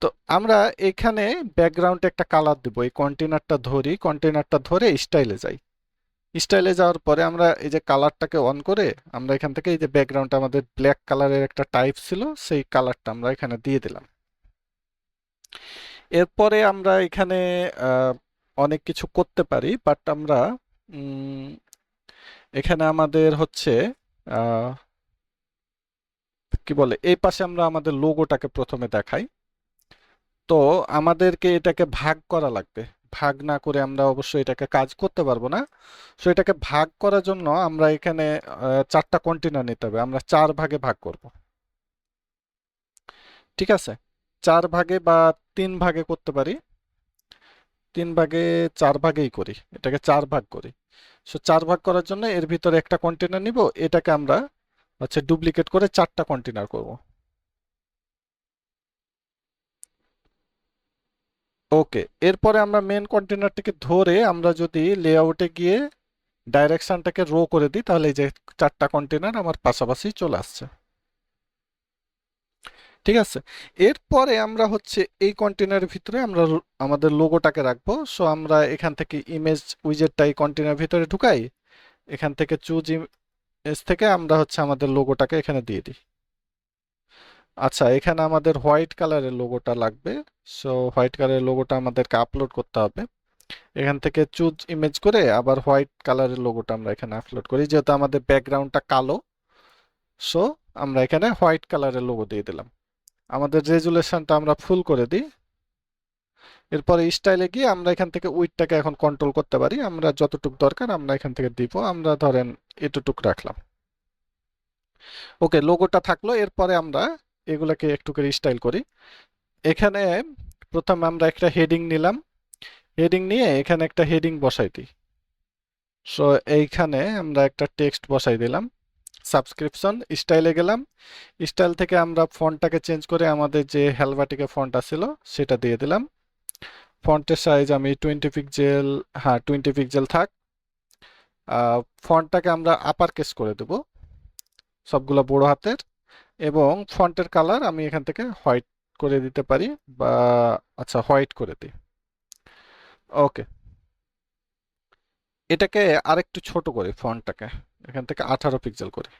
তো আমরা এখানে ব্যাকগ্রাউন্ডে একটা কালার দিব, এই কন্টেনারটা ধরি, কন্টেনারটা ধরে স্টাইলে যাই। স্টাইলে যাওয়ার পরে আমরা এই যে কালারটাকে অন করে আমরা এখান থেকে এই যে ব্যাকগ্রাউন্ডটা আমাদের ব্ল্যাক কালারের একটা টাইপ ছিল, সেই কালারটা আমরা এখানে দিয়ে দিলাম। এরপরে আমরা এখানে আহ, অনেক কিছু করতে পারি, বাট আমরা উম, এখানে আমাদের হচ্ছে আহ, কি বলে, এই পাশে আমরা আমাদের লোগোটাকে প্রথমে দেখাই। তো আমাদেরকে এটাকে ভাগ করা লাগবে। ভাগ না করে আমরা অবশ্যই এটাকে কাজ করতে পারবো না। সো এটাকে ভাগ করার জন্য আমরা এখানে 4টা কন্টেনার নিতে হবে, আমরা 4 ভাগে ভাগ করব। ঠিক আছে, 4 ভাগে বা 3 ভাগে করতে পারি। 3 ভাগে 4 ভাগেই করি, এটাকে 4 ভাগ করি। সো 4 ভাগ করার জন্য এর ভিতরে একটা কন্টেনার নিব, এটাকে আমরা হচ্ছে ডুপ্লিকেট করে 4টা কন্টেনার করব। ওকে, এরপরে আমরা মেন কন্টেনারটাকে ধরে আমরা যদি লেআউটে গিয়ে ডাইরেকশনটাকে রো করে দিই, তাহলে এই যে 4টা কন্টেনার আমার পাশাপাশি চলে আসছে। ঠিক আছে, এরপরে আমরা হচ্ছে এই কন্টেনারের ভিতরে আমরা আমাদের লোগোটাকে রাখবো। সো আমরা এখান থেকে ইমেজ উইজেটটা এই কন্টেনারের ভিতরে ঢুকাই, এখান থেকে চুজ ইমেজ থেকে আমরা হচ্ছে আমাদের লোগোটাকে এখানে দিয়ে দিই। আচ্ছা, এখানে আমাদের হোয়াইট কালারের লোগোটা লাগবে। সো হোয়াইট কালারের লোগোটা আমাদেরকে আপলোড করতে হবে। এখান থেকে চুজ ইমেজ করে আবার হোয়াইট কালারের লোগোটা আমরা এখানে আপলোড করি, যেহেতু আমাদের ব্যাকগ্রাউন্ডটা কালো। সো আমরা এখানে হোয়াইট কালারের লোগো দিয়ে দিলাম। আমাদের রেজুলেশনটা আমরা ফুল করে দিই। এরপরে স্টাইলে গিয়ে আমরা এখান থেকে উইডটাকে এখন কন্ট্রোল করতে পারি, আমরা যতটুকু দরকার আমরা এখান থেকে দিব, আমরা ধরেন এতটুকু রাখলাম। ওকে, লোগোটা থাকলো। এরপরে আমরা এগুলাকে একটু করে স্টাইল করি। এখানে প্রথমে আমরা একটা হেডিং নিলাম, হেডিং নিয়ে এখানে একটা হেডিং বসাই দিই। সো এইখানে আমরা একটা টেক্সট বসাই দিলাম, সাবস্ক্রিপশন। স্টাইলে গেলাম, স্টাইল থেকে আমরা ফন্টটাকে চেঞ্জ করে আমাদের যে হেলভেটিকা ফন্ট আছিল সেটা দিয়ে দিলাম। ফন্টের সাইজ আমি 20 পিক্সেল, হ্যাঁ 20 পিক্সেল থাক। ফন্টটাকে আমরা আপার কেস করে দেব, সবগুলো বড় হাতের। এবং ফন্টের কালার আমি এখান থেকে হোয়াইট করে দিতে পারি, বা আচ্ছা হোয়াইট করে দিই। ওকে, এটাকে আরেকটু ছোট করি, ফন্টটাকে এখান থেকে 18 পিক্সেল করি,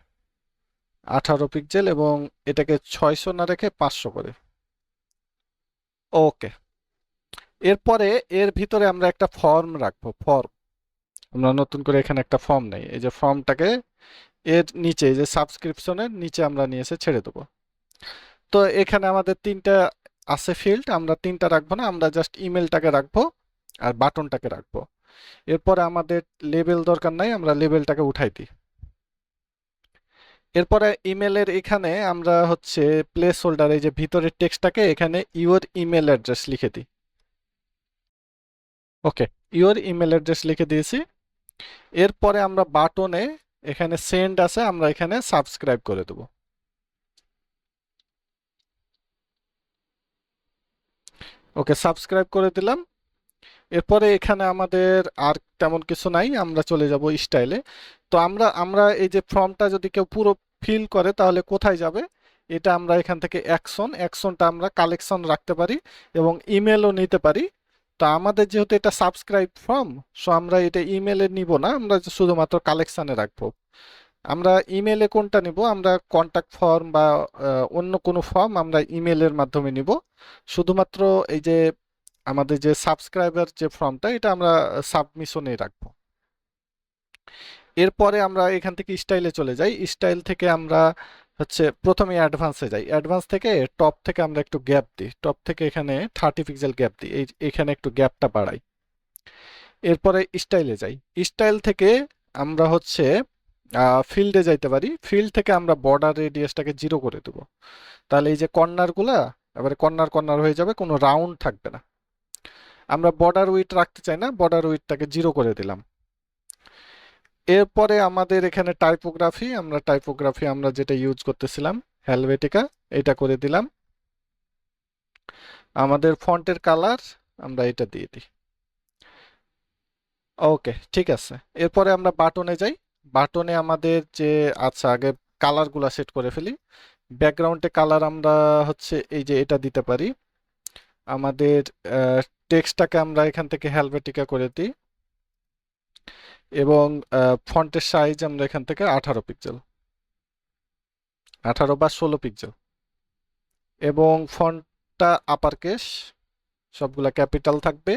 18 পিক্সেল, এবং এটাকে 600 না রেখে 500 করে। ওকে, এরপরে এর ভিতরে আমরা একটা ফর্ম রাখবো, ফর্ম। আমরা নতুন করে এখানে একটা ফর্ম নেই, এই যে ফর্মটাকে এর নিচে, এই যে সাবস্ক্রিপশনের নিচে আমরা নিয়ে এসে ছেড়ে দেবো। তো এখানে আমাদের 3টা আছে ফিল্ড, আমরা 3টা রাখবো না, আমরা জাস্ট ইমেলটাকে রাখবো আর বাটনটাকে রাখবো। এরপরে আমাদের লেবেল দরকার নাই, আমরা লেবেলটাকে উঠাই দিই। এরপরে ইমেলের এখানে আমরা হচ্ছে প্লেস হোল্ডার, এই যে ভিতরের টেক্সটটাকে এখানে ইউর ইমেল অ্যাড্রেস লিখে দিই। ওকে, ইউর ইমেল অ্যাড্রেস লিখে দিয়েছি। এরপরে আমরা বাটনে এখানে সেন্ড আছে, আমরা এখানে সাবস্ক্রাইব করে দেব। ওকে, সাবস্ক্রাইব করে দিলাম। এরপরে এখানে আমাদের আর তেমন কিছু নাই, আমরা চলে যাব স্টাইলে। তো আমরা আমরা এই যে ফর্মটা যদি কেউ পুরো ফিল করে তাহলে কোথায় যাবে, এটা আমরা এখান থেকে অ্যাকশনটা আমরা কালেকশন রাখতে পারি এবং ইমেলও নিতে পারি। তো আমাদের যেহেতু এটা সাবস্ক্রাইব ফর্ম, সো আমরা এটা ইমেলে নিব না, আমরা শুধুমাত্র কালেকশনে রাখবো। আমরা ইমেলে কোনটা নিব, আমরা কন্টাক্ট ফর্ম বা অন্য কোনো ফর্ম আমরা ইমেলের মাধ্যমে নিব। শুধুমাত্র এই যে আমাদের যে সাবস্ক্রাইবার যে ফর্মটা, এটা আমরা সাবমিশনে রাখবো। এরপরে আমরা এখান থেকে স্টাইলে চলে যাই, স্টাইল থেকে আমরা হচ্ছে প্রথমে অ্যাডভান্সে যাই, অ্যাডভান্স থেকে টপ থেকে আমরা একটু গ্যাপ দিই, টপ থেকে এখানে 30 পিক্সেল গ্যাপ দিই, এখানে একটু গ্যাপটা বাড়াই। এরপরে স্টাইলে যাই, স্টাইল থেকে আমরা হচ্ছে ফিল্ডে যাইতে পারি, ফিল্ড থেকে আমরা বর্ডার রেডিয়াসটাকে 0 করে দেবো। তাহলে এই যে কর্নারগুলা এবারে কর্নার কর্নার হয়ে যাবে, কোনো রাউন্ড থাকবে না। আমরা বর্ডার উইডথ রাখতে চাই না, বর্ডার উইডথটাকে 0 করে দিলাম। এরপরে আমাদের এখানে টাইপোগ্রাফি, আমরা যেটা ইউজ করতেছিলাম হেলভেটিকা, এটা করে দিলাম। আমাদের ফন্টের কালার আমরা এটা দিয়ে দিই। ওকে, ঠিক আছে। এরপরে আমরা বাটনে যাই, বাটনে আমাদের যে আচ্ছা আগে কালারগুলা সেট করে ফেলি। ব্যাকগ্রাউন্ডে কালার আমরা হচ্ছে এই যে এটা দিতে পারি। আমাদের টেক্সটটাকে আমরা এখান থেকে হেলভেটিকা করে দিই, এবং ফন্টের সাইজ আমরা এখান থেকে 18 পিক্সেল, 18 বা 16 পিক্সেল, এবং ফন্টটা আপার কেস, সবগুলা ক্যাপিটাল থাকবে।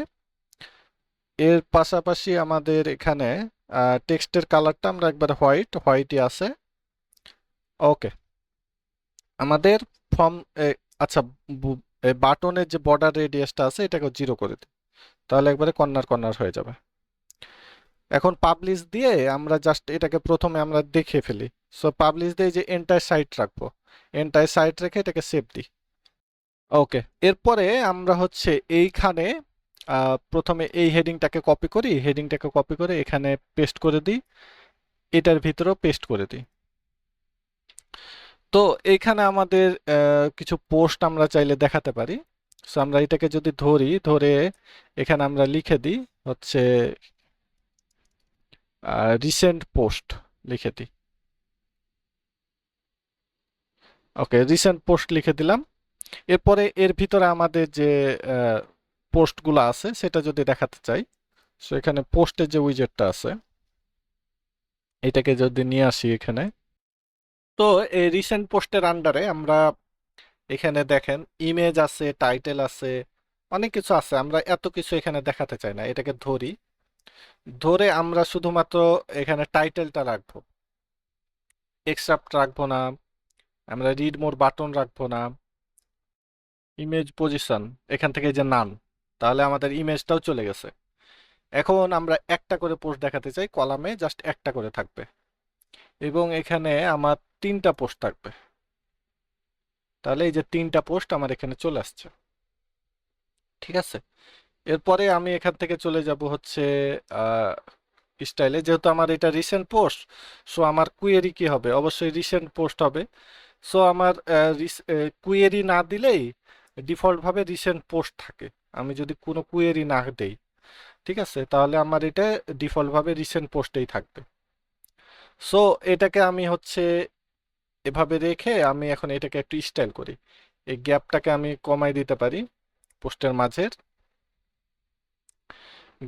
এর পাশাপাশি আমাদের এখানে টেক্সটের কালারটা আমরা একবার হোয়াইটই আছে। ওকে, আমাদের ফর্ম আচ্ছা বাটনের যে বর্ডার রেডিয়াসটা আছে এটাকে 0 করে দিই, তাহলে একবারে কর্নার কর্নার হয়ে যাবে। এখন পাবলিশ দিয়ে আমরা জাস্ট এটাকে প্রথমে আমরা দেখে ফেলি। সো পাবলিশ দিয়ে যে এন্টায়ার সাইট রাখবো, এন্টায়ার সাইট রেখে এটাকে সেভ দিই। ওকে, এরপরে আমরা হচ্ছে এইখানে প্রথমে এই হেডিংটাকে কপি করে এখানে পেস্ট করে দিই, এটার ভিতরেও পেস্ট করে দিই। তো এইখানে আমাদের কিছু পোস্ট আমরা চাইলে দেখাতে পারি। সো আমরা এটাকে যদি ধরে এখানে আমরা লিখে দিই হচ্ছে রিসেন্ট পোস্ট লিখে দিই। ওকে, রিসেন্ট পোস্ট লিখে দিলাম। এরপরে এর ভিতরে আমাদের যে পোস্টগুলো আছে সেটা যদি দেখাতে চাই, সো এখানে পোস্টের যে উইজেটটা আছে এটাকে যদি নিয়ে আসি এখানে, তো এই রিসেন্ট পোস্টের আন্ডারে আমরা এখানে দেখেন ইমেজ আছে, টাইটেল আছে, অনেক কিছু আছে। আমরা এত কিছু এখানে দেখাতে চাই না, এটাকে ধরে আমরা শুধুমাত্র এখানে টাইটেলটা রাখবো, এক্সট্রাক্ট রাখবো না, আমরা রিড মোর বাটন রাখবো না, ইমেজ পজিশন এখান থেকে যে নান, তাহলে আমাদের ইমেজটাও চলে গেছে। এখন আমরা একটা করে পোস্ট দেখাতে চাই, কলামে জাস্ট একটা করে থাকবে এবং এখানে আমার 3টা পোস্ট থাকবে। তাহলে এই যে 3টা পোস্ট আমার এখানে চলে আসছে, ঠিক আছে। এরপরে আমি এখান থেকে চলে যাব হচ্ছে স্টাইলে, যেহেতু আমার এটা রিসেন্ট পোস্ট, সো আমার কুয়েরি কি হবে, অবশ্যই রিসেন্ট পোস্ট হবে। সো আমার কুয়েরি না দিলেই ডিফল্ট ভাবে রিসেন্ট পোস্ট থাকে। আমি যদি কোনো কুয়েরি না দেই, ঠিক আছে, তাহলে আমার এটা ডিফল্ট ভাবে রিসেন্ট পোস্টেই থাকবে। সো এটাকে আমি হচ্ছে এভাবে রেখে আমি এখন এটাকে একটু স্টাইল করি। এই গ্যাপটাকে আমি কমাই দিতে পারি, পোস্টের মাঝের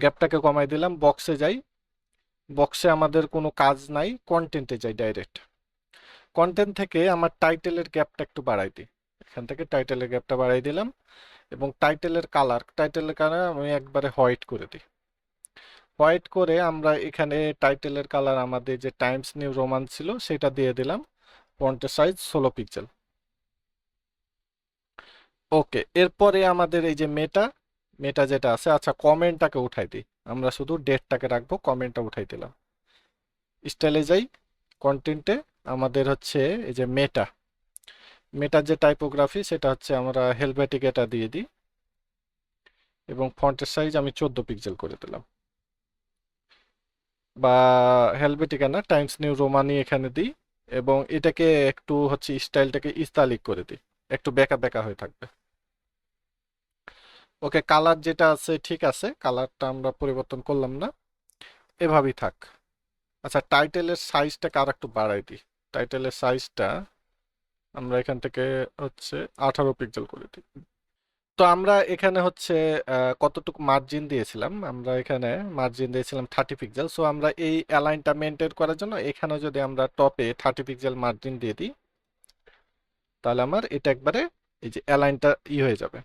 গ্যাপটাকে কমাই দিলাম। বক্সে যাই, বক্সে আমাদের কোনো কাজ নাই, কন্টেন্টে যাই ডাইরেক্ট। কন্টেন্ট থেকে আমার টাইটেলের গ্যাপটা একটু বাড়াই দিই, এখান থেকে টাইটেলের গ্যাপটা বাড়াই দিলাম এবং টাইটেলের কালার আমি একবারে হোয়াইট করে দিই। হোয়াইট করে আমরা এখানে টাইটেলের কালার আমাদের যে টাইমস নিউ রোমান ছিল সেটা দিয়ে দিলাম, ফন্টের সাইজ 16 পিক্সেল। ওকে, এরপরে আমাদের এই যে মেটা মেটা যেটা আছে, আচ্ছা কমেন্টটাকে উঠাই দিই, আমরা শুধু ডেটটাকে রাখবো, কমেন্টটা উঠাই দিলাম। স্টাইলে যাই, কন্টেন্টে আমাদের হচ্ছে এই যে মেটার যে টাইপোগ্রাফি সেটা হচ্ছে আমরা হেলভেটিক এটা দিয়ে দিই এবং ফন্টের সাইজ আমি 14 পিক্সেল করে দিলাম, বা হেলভেটিক না, টাইমস নিউ রোমানি এখানে দিই এবং এটাকে একটু হচ্ছে স্টাইলটাকে ইতালিক করে দিই, একটু বেঁকা বেঁকা হয়ে থাকবে। ওকে, কালার যেটা আছে ঠিক আছে, কালারটা আমরা পরিবর্তন করলাম না, এভাবেই থাক। আচ্ছা, টাইটেলের সাইজটাকে আর একটু বাড়াই দিই, টাইটেলের সাইজটা আমরা এখান থেকে হচ্ছে 18 পিক্সেল করে দিই। তো আমরা এখানে হচ্ছে কতটুকু মার্জিন দিয়েছিলাম, আমরা এখানে মার্জিন দিয়েছিলাম 30 পিক্সেল। সো আমরা এই অ্যালাইনটা মেনটেন করার জন্য এখানে যদি আমরা টপে 30 পিক্সেল মার্জিন দিয়ে দিই, তাহলে আমার এটা একবারে এই যে অ্যালাইনটা হয়ে যাবে।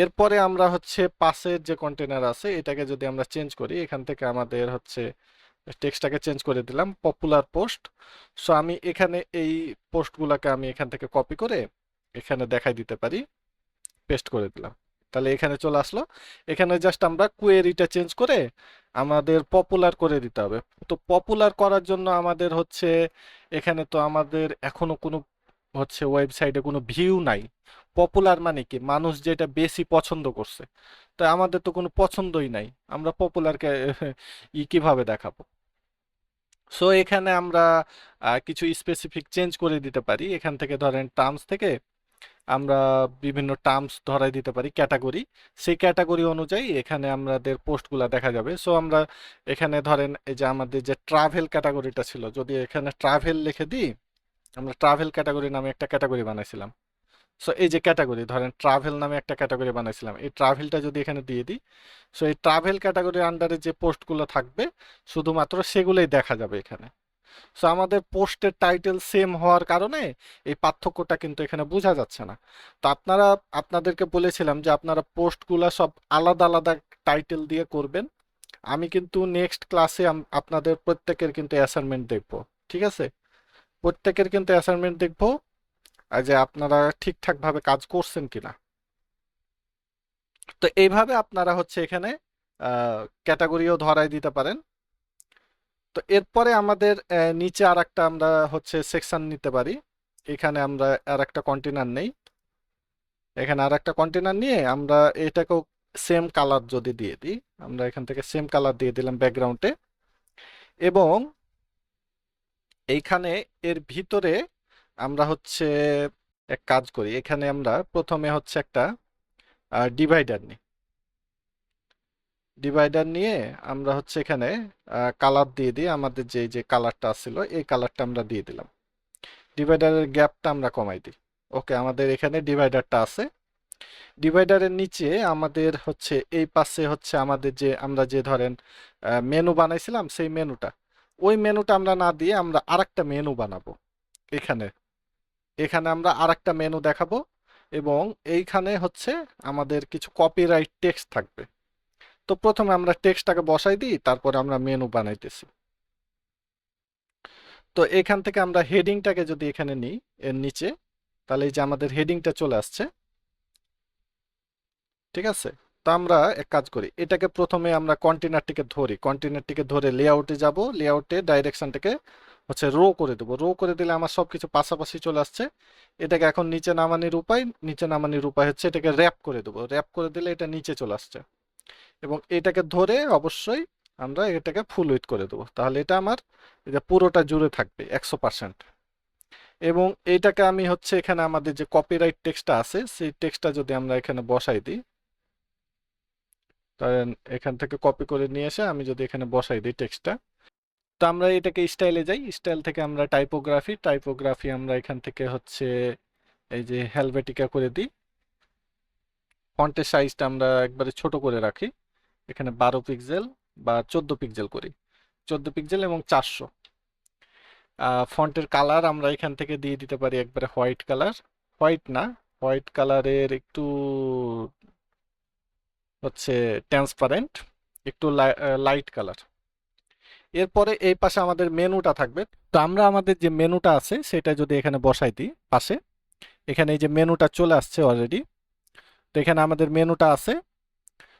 এরপরে আমরা হচ্ছে পাশের যে কন্টেনার আছে এটাকে যদি আমরা চেঞ্জ করি, এখান থেকে আমাদের হচ্ছে টেক্সটটাকে চেঞ্জ করে দিলাম পপুলার পোস্ট। সো আমি এখানে এই পোস্টগুলোকে আমি এখান থেকে কপি করে এখানে দেখাই দিতে পারি, পেস্ট করে দিলাম, তাহলে এখানে চলে আসলো। এখানে জাস্ট আমরা কোয়েরিটা চেঞ্জ করে আমাদের পপুলার করে দিতে হবে। তো পপুলার করার জন্য আমাদের হচ্ছে এখানে তো আমাদের এখনো কোনো হচ্ছে ওয়েবসাইটে কোনো ভিউ নাই। পপুলার মানে কি, মানুষ যেটা বেশি পছন্দ করছে, তাই আমাদের তো কোনো পছন্দই নাই, আমরা পপুলারকে কিভাবে দেখাবো। সো এখানে আমরা কিছু স্পেসিফিক চেঞ্জ করে দিতে পারি, এখান থেকে ধরেন টার্মস থেকে আমরা বিভিন্ন টার্মস ধরাই দিতে পারি ক্যাটাগরি, সেই ক্যাটাগরি অনুযায়ী এখানে আমাদের পোস্টগুলা দেখা যাবে। সো আমরা এখানে ধরেন এই যে আমাদের যে ট্রাভেল ক্যাটাগরিটা ছিল, যদি এখানে ট্রাভেল লিখে দিই, আমরা ট্রাভেল ক্যাটাগরি নামে একটা ক্যাটাগরি বানাইছিলাম। সো এই যে ক্যাটাগরি ধরেন ট্রাভেল নামে একটা ক্যাটাগরি বানাইছিলাম, এই ট্রাভেলটা যদি এখানে দিয়ে দিই, সো এই ট্রাভেল ক্যাটাগরির আন্ডারে যে পোস্টগুলো থাকবে শুধুমাত্র সেগুলোই দেখা যাবে এখানে। সো আমাদের পোস্টের টাইটেল সেম হওয়ার কারণে এই পার্থক্যটা কিন্তু এখানে বোঝা যাচ্ছে না। তো আপনাদেরকে বলেছিলাম যে আপনারা পোস্টগুলা সব আলাদা আলাদা টাইটেল দিয়ে করবেন। আমি কিন্তু নেক্সট ক্লাসে আপনাদের প্রত্যেকের কিন্তু অ্যাসাইনমেন্ট দেখব, ঠিক আছে, প্রত্যেকের কিন্তু অ্যাসাইনমেন্ট দেখব, আর যে আপনারা ঠিকঠাক ভাবে কাজ করছেন কিনা। তো এইভাবে আপনারা হচ্ছে এখানে ক্যাটাগরিও ধরাই দিতে পারেন। তো এরপরে আমাদের নিচে আর একটা আমরা হচ্ছে সেকশন নিতে পারি, এখানে আমরা আর একটা কন্টেনার নেই, এখানে আর একটা কন্টেনার নিয়ে আমরা এটাকেও সেম কালার যদি দিয়ে দিই, আমরা এখান থেকে সেম কালার দিয়ে দিলাম ব্যাকগ্রাউন্ডে, এবং এইখানে এর ভিতরে আমরা হচ্ছে এক কাজ করি, এখানে আমরা প্রথমে হচ্ছে একটা ডিভাইডার নিই। ডিভাইডার নিয়ে আমরা হচ্ছে এখানে কালার দিয়ে দিই, আমাদের যে যে কালারটা ছিল এই কালারটা আমরা দিয়ে দিলাম। ডিভাইডারের গ্যাপটা আমরা কমাই দিই। ওকে, আমাদের এখানে ডিভাইডারটা আছে। ডিভাইডারের নিচে আমাদের হচ্ছে এই পাশে হচ্ছে আমাদের যে আমরা যে ধরেন মেনু বানাইছিলাম সেই মেনুটা, ওই মেনুটা আমরা না দিয়ে আমরা আরেকটা মেনু বানাবো। এখানে এখানে আমরা আরেকটা মেনু দেখাবো, এবং এইখানে হচ্ছে আমাদের কিছু কপিরাইট টেক্সট থাকবে। তো প্রথমে আমরা টেক্সটটাকে বসাই দিই, তারপরে আমরা মেনু বানাইতেছি। তো এখান থেকে আমরা হেডিংটাকে যদি এখানে নিই এর নিচে, তাহলে এই যে আমাদের হেডিংটা চলে আসছে। ঠিক আছে, তো আমরা এক কাজ করি, এটাকে প্রথমে আমরা কন্টেনারটিকে ধরি, কন্টেনারটিকে ধরে লেআউটে যাব, লেআউটে ডাইরেকশনটাকে হচ্ছে রো করে দেবো। রো করে দিলে আমার সবকিছু পাশাপাশি চলে আসছে। এটাকে এখন নিচে নামানোর উপায়, নিচে নামানোর উপায় হচ্ছে এটাকে র্যাপ করে দেবো। র্যাপ করে দিলে এটা নিচে চলে আসছে, এবং এটাকে ধরে অবশ্যই আমরা এটাকে ফুল উইডথ করে দেবো, তাহলে এটা আমার এটা পুরোটা জুড়ে থাকবে 100%। এবং এইটাকে আমি হচ্ছে এখানে আমাদের যে কপিরাইট টেক্সটটা আছে সেই টেক্সটটা যদি আমরা এখানে বসাই দিই, ধরেন এখান থেকে কপি করে নিয়ে এসে আমি যদি এখানে বসাই দিই টেক্সটটা, তো আমরা এটাকে স্টাইলে যাই, স্টাইল থেকে আমরা টাইপোগ্রাফি, টাইপোগ্রাফি আমরা এখান থেকে হচ্ছে এই যে হেলভেটিকা করে দিই। ফন্টের সাইজটা আমরা একবারে ছোট করে রাখি, এখানে 12 পিক্সেল বা 14 পিক্সেল করি, 14 পিক্সেল এবং 400। ফন্টের কালার আমরা এখান থেকে দিয়ে দিতে পারি একবারে হোয়াইট কালার, হোয়াইট না, হোয়াইট কালারের একটু হচ্ছে ট্রান্সপারেন্ট, একটু লাইট কালার। এরপরে এই পাশে আমাদের মেনুটা থাকবে, তো আমরা আমাদের যে মেনুটা আছে সেটা যদি এখানে বসাই দিই পাশে, এখানে এই যে মেনুটা চলে আসছে অলরেডি। তো এখানে আমাদের মেনুটা আছে,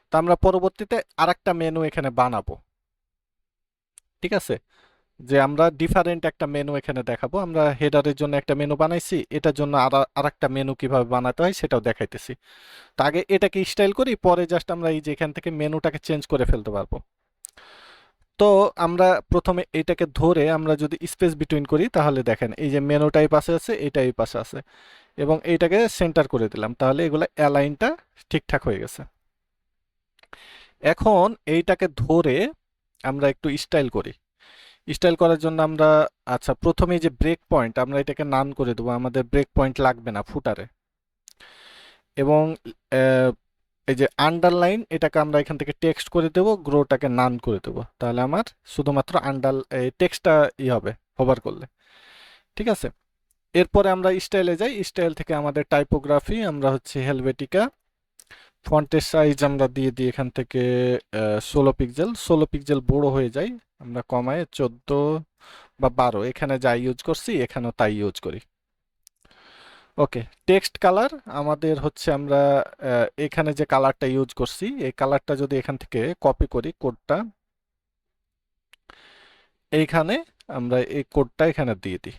তো আমরা পরবর্তীতে আরেকটা মেনু এখানে বানাবো। ঠিক আছে, যে আমরা ডিফারেন্ট একটা মেনু এখানে দেখাবো। আমরা হেডারের জন্য একটা মেনু বানাইছি, এটার জন্য আরেকটা মেনু কিভাবে বানাতে হয় সেটাও দেখাইতেছি। তো আগে এটাকে স্টাইল করি, পরে জাস্ট আমরা এই যে এখান থেকে মেনুটাকে চেঞ্জ করে ফেলতে পারবো। তো আমরা প্রথমে এটাকে ধরে আমরা যদি স্পেস বিটুইন করি, তাহলে দেখেন এই যে মেনুটা এই পাশে আছে, এটা এই পাশে আছে, এবং এইটাকে সেন্টার করে দিলাম, তাহলে এগুলো অ্যালাইনটা ঠিকঠাক হয়ে গেছে। এখন এইটাকে ধরে আমরা একটু স্টাইল করি। স্টাইল করার জন্য আমরা আচ্ছা প্রথমে যে ব্রেক পয়েন্ট আমরা এটাকে নান করে দেবো, আমাদের ব্রেক পয়েন্ট লাগবে না ফুটারে। এবং এই যে আন্ডারলাইন এটাকে আমরা এখান থেকে টেক্সট করে দেবো, গ্রোটাকে নান করে দেবো, তাহলে আমার শুধুমাত্র টেক্সটটা হবে হোভার করলে। ঠিক আছে, এরপরে আমরা স্টাইলে যাই, স্টাইল থেকে আমাদের টাইপোগ্রাফি আমরা হচ্ছে হেলভেটিকা, ফন্টের সাইজ আমরা দিয়ে দিই এখান থেকে 16 পিক্সেল, 16 পিক্সেল বড় হয়ে যায়, আমরা কমায় 14 বা 12, এখানে যা ইউজ করছি এখানেও তাই ইউজ করি। ওকে, টেক্সট কালার আমাদের হচ্ছে আমরা এখানে যে কালারটা ইউজ করছি এই কালারটা যদি এখান থেকে কপি করি কোডটা, এইখানে আমরা এই কোডটা এখানে দিয়ে দিই,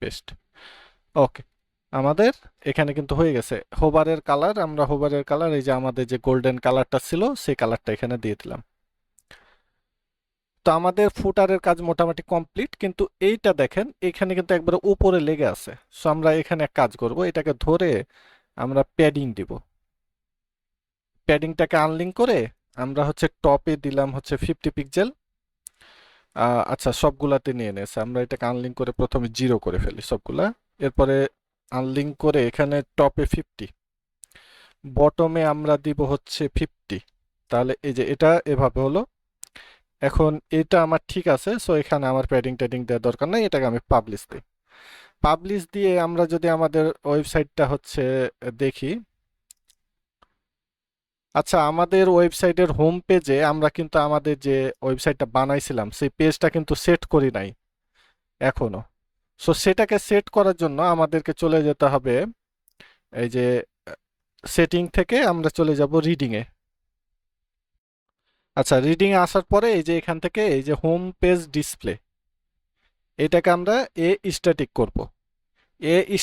পেস্ট। ওকে, আমাদের এখানে কিন্তু হয়ে গেছে হোভারের কালার, আমরা হোভারের কালার এই যে আমাদের যে গোল্ডেন কালারটা ছিল সেই কালারটা এখানে দিয়ে দিলাম। তো আমাদের ফুটারের কাজ মোটামুটি কমপ্লিট, কিন্তু এইটা দেখেন এখানে কিন্তু একবারে উপরে লেগে আছে। সো আমরা এখানে এক কাজ করব, এটাকে ধরে আমরা প্যাডিং দিব। প্যাডিংটাকে আনলিঙ্ক করে আমরা হচ্ছে টপে দিলাম হচ্ছে 50 পিক্সেল। আচ্ছা সবগুলাতে নিয়ে নেছে, আমরা এটাকে আনলিঙ্ক করে প্রথমে 0 করে ফেলি সবগুলা, এরপরে আনলিঙ্ক করে এখানে টপে 50, বটমে আমরা দিব হচ্ছে 50। তাহলে এই যে এটা এভাবে হলো। এখন এটা আমার ঠিক আছে, সো এখানে আমার প্যাডিং ট্যাডিং দেওয়ার দরকার নাই, এটাকে আমি পাবলিশ দিই। পাবলিশ দিয়ে আমরা যদি আমাদের ওয়েবসাইটটা হচ্ছে দেখি, আচ্ছা আমাদের ওয়েবসাইটের হোম পেজে আমরা কিন্তু আমাদের যে ওয়েবসাইটটা বানাইছিলাম সেই পেজটা কিন্তু সেট করি নাই এখনো। সো সেটাকে সেট করার জন্য আমাদেরকে চলে যেতে হবে এই যে সেটিং থেকে আমরা চলে যাব রিডিং এ। আচ্ছা রিডিং এ আসার পরে এই যে এখান থেকে এই যে হোম পেজ ডিসপ্লে, এটাকে আমরা স্ট্যাটিক করব।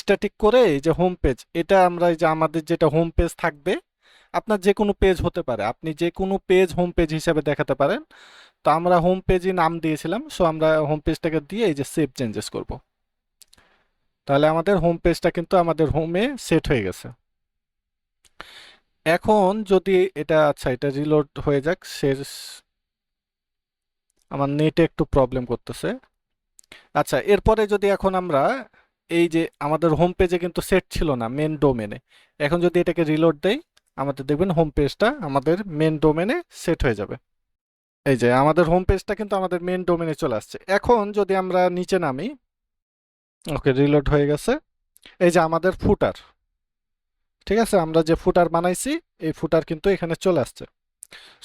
স্ট্যাটিক করে এই যে হোম পেজ, এটা আমরা এই যে আমাদের যেটা হোম পেজ থাকবে আপনার যে কোনো পেজ হতে পারে, আপনি যে কোনো পেজ হোম পেজ হিসেবে দেখাতে পারেন। তো আমরা হোম পেজই নাম দিয়েছিলাম, সো আমরা হোম পেজটাকে দিয়ে এই যে সেভ চেঞ্জেস করব। তাহলে আমাদের হোম পেজটা কিন্তু আমাদের হোমে সেট হয়ে গেছে। এখন যদি এটা, আচ্ছা এটা রিলোড হয়ে যাক শেষ, আমার নেটে একটু প্রবলেম করতেছে। আচ্ছা এরপরে যদি এখন আমরা এই যে আমাদের হোম পেজে কিন্তু সেট ছিল না মেন ডোমেনে, এখন যদি এটাকে রিলোড দেই আমাদের দেখবেন হোম পেজটা আমাদের মেন ডোমেনে সেট হয়ে যাবে। এই যে আমাদের হোম পেজটা কিন্তু আমাদের মেন ডোমেনে চলে আসছে। এখন যদি আমরা নিচে নামি, ওকে রিলোড হয়ে গেছে, এই যে আমাদের ফুটার, ঠিক আছে, আমরা যে ফুটার বানাইছি এই ফুটার কিন্তু এখানে চলে আসছে।